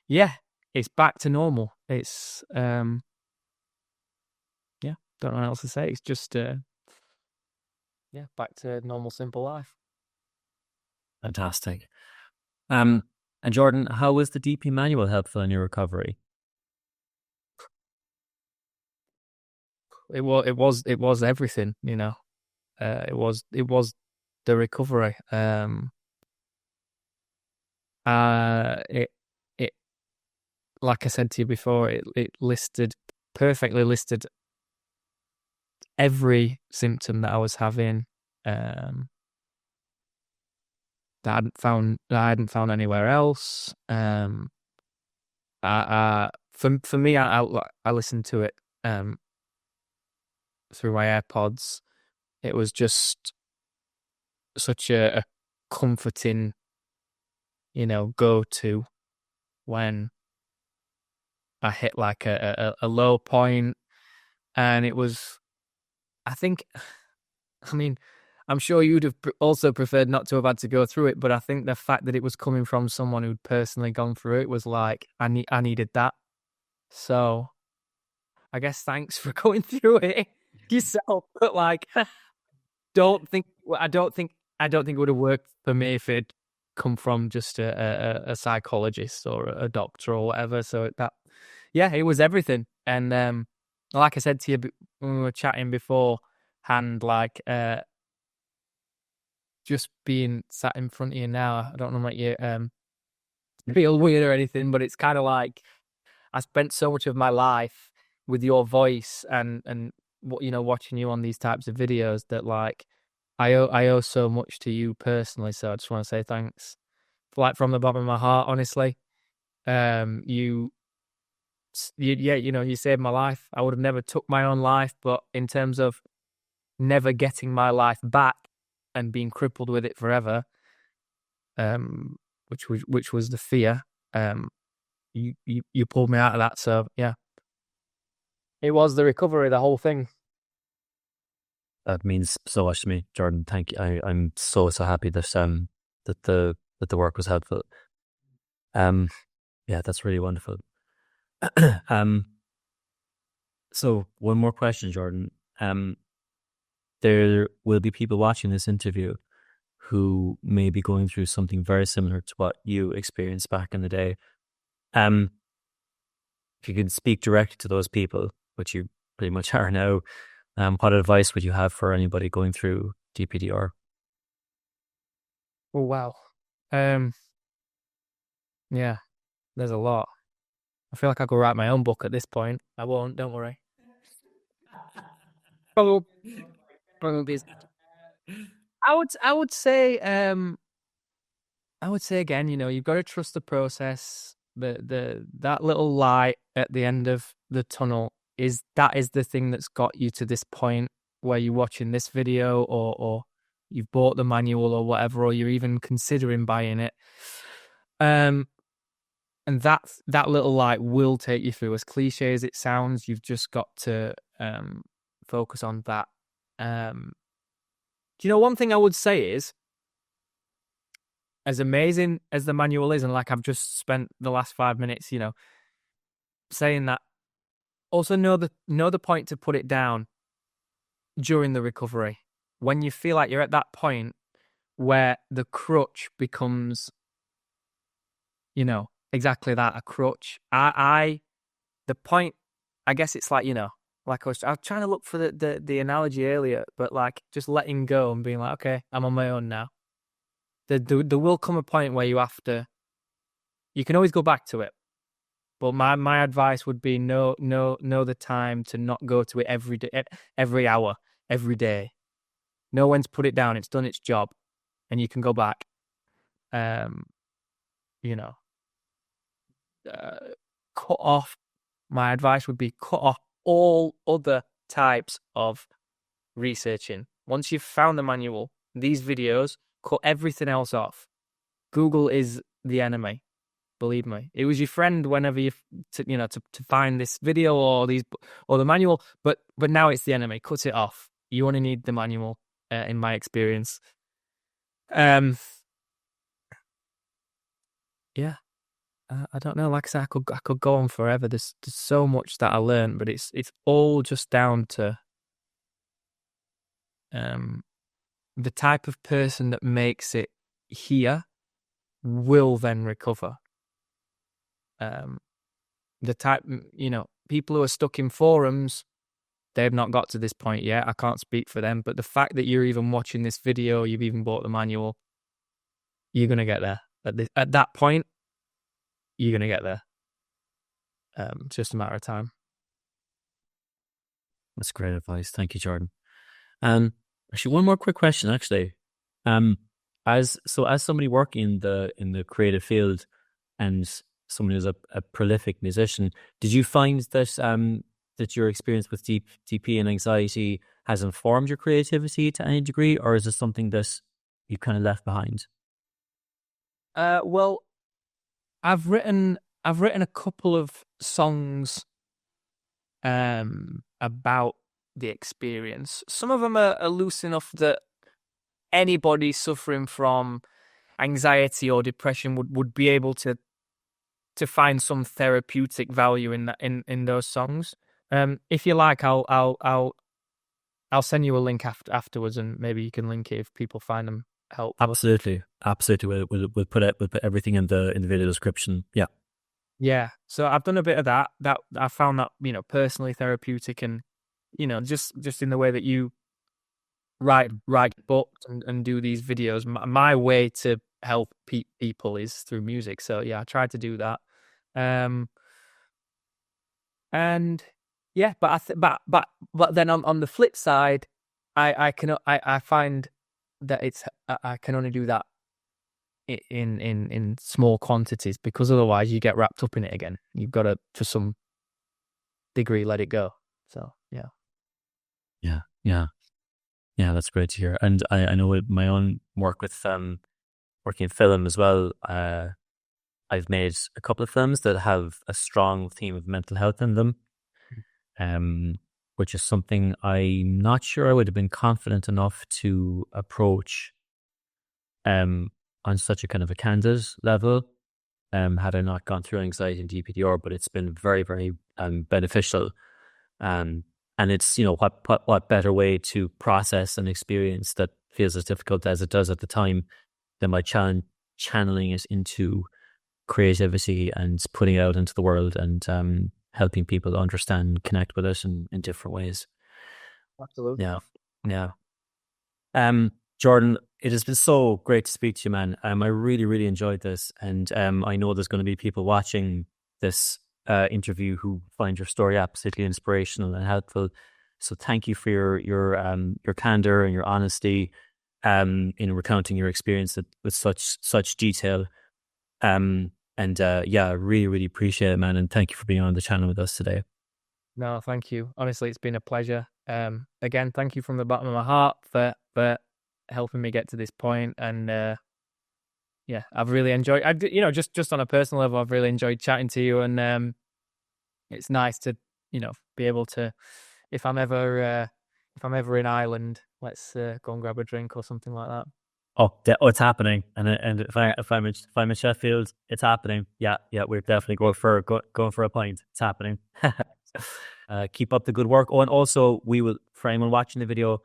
Speaker 1: yeah, it's back to normal. It's, yeah, don't know what else to say. It's just, yeah, back to normal, simple life.
Speaker 2: Fantastic. And Jordan, how was the DP manual helpful in your recovery?
Speaker 1: It was everything, you know. It was the recovery. It like I said to you before, it perfectly listed every symptom that I was having. That I hadn't found anywhere else. For me, I listened to it through my AirPods. It was just such a comforting, you know, go-to when I hit like a low point. And it was, I mean, I'm sure you'd have also preferred not to have had to go through it, but I think the fact that it was coming from someone who'd personally gone through it was like, I needed that. So I guess thanks for going through it yourself. But like, I don't think it would have worked for me if it'd come from just a psychologist or a doctor or whatever. So that, yeah, it was everything. And like I said to you when we were chatting beforehand, like just being sat in front of you now, I don't know what you feel weird or anything, but it's kind of like I spent so much of my life with your voice and what watching you on these types of videos that like I owe so much to you personally. So I just want to say thanks, like from the bottom of my heart, honestly. You saved my life. I would have never took my own life, but in terms of never getting my life back and being crippled with it forever, which was the fear, you pulled me out of that. So yeah, it was the recovery, the whole thing.
Speaker 2: That means so much to me, Jordan. Thank you. I'm so happy that the work was helpful. Yeah, that's really wonderful. So one more question, Jordan. There will be people watching this interview who may be going through something very similar to what you experienced back in the day. If you could speak directly to those people, which you pretty much are now, what advice would you have for anybody going through DPDR?
Speaker 1: Oh wow. Yeah, there's a lot. I feel like I could write my own book at this point. I won't, don't worry. Probably. I would say again, you've got to trust the process. That little light at the end of the tunnel is the thing that's got you to this point where you're watching this video or you've bought the manual or whatever, or you're even considering buying it. And that little light will take you through. As cliche as it sounds, you've just got to focus on that. One thing I would say is, as amazing as the manual is, and like I've just spent the last 5 minutes, saying that, also know the point to put it down during the recovery. When you feel like you're at that point where the crutch becomes, exactly that, a crutch. The point, I guess it's like, like I was trying to look for the analogy earlier, but like just letting go and being like, okay, I'm on my own now. There will come a point where you can always go back to it. But my advice would be know the time to not go to it every day, every hour, every day. Know when to put it down. It's done its job, and you can go back. Cut off. My advice would be cut off all other types of researching. Once you've found the manual, these videos, cut everything else off. Google is the enemy. Believe me, it was your friend whenever to find this video or the manual, but now it's the enemy. Cut it off. You only need the manual, in my experience. Yeah. I don't know. Like I said, I could go on forever. There's so much that I learned, but it's all just down to the type of person that makes it here will then recover. The type, people who are stuck in forums, they've not got to this point yet. I can't speak for them, but the fact that you're even watching this video, you've even bought the manual, you're gonna get there. At that point, you're gonna get there. It's just a matter of time.
Speaker 2: That's great advice. Thank you, Jordan. Actually, one more quick question. Actually, as somebody working in the creative field and someone who's a prolific musician, did you find that that your experience with DP and anxiety has informed your creativity to any degree, or is it something that you kind of left behind?
Speaker 1: Well, I've written a couple of songs about the experience. Some of them are loose enough that anybody suffering from anxiety or depression would be able to find some therapeutic value in that in those songs. If you like, I'll send you a link afterwards, and maybe you can link it if people find them helpful.
Speaker 2: Absolutely. We'll put everything in the video description. Yeah.
Speaker 1: Yeah. So I've done a bit of that. That I found that, personally therapeutic, and, just in the way that you write books and do these videos. My way to help people is through music. So yeah, I tried to do that. And yeah, but but then on the flip side, I find that I can only do that in small quantities, because otherwise you get wrapped up in it again. You've got to some degree let it go. So yeah.
Speaker 2: Yeah, that's great to hear. And I know with my own work with working in film as well, I've made a couple of films that have a strong theme of mental health in them, which is something I'm not sure I would have been confident enough to approach on such a kind of a candid level, had I not gone through anxiety and DPDR. But it's been very, very beneficial. And it's, what better way to process an experience that feels as difficult as it does at the time than by channeling it into creativity and putting it out into the world, and helping people understand and connect with it in different ways.
Speaker 1: Absolutely.
Speaker 2: Yeah. Jordan, it has been so great to speak to you, man. I really, really enjoyed this. And I know there's going to be people watching this interview who find your story absolutely inspirational and helpful. So thank you for your candor and your honesty in recounting your experience with such detail. And yeah, I really, really appreciate it, man. And thank you for being on the channel with us today.
Speaker 1: No, thank you. Honestly, it's been a pleasure. Again, thank you from the bottom of my heart for helping me get to this point. And yeah, I've really enjoyed. Just on a personal level, I've really enjoyed chatting to you, and it's nice to be able to, if I'm ever in Ireland, let's go and grab a drink or something like that.
Speaker 2: Oh, it's happening. And if I'm in Sheffield, it's happening. Yeah, we're definitely going for a pint. It's happening. Keep up the good work. Oh, and also for anyone watching the video,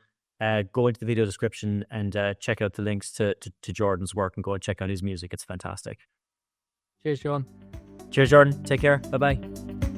Speaker 2: go into the video description and check out the links to Jordan's work, and go and check out his music. It's fantastic.
Speaker 1: Cheers, Sean.
Speaker 2: Cheers, Jordan. Take care. Bye-bye.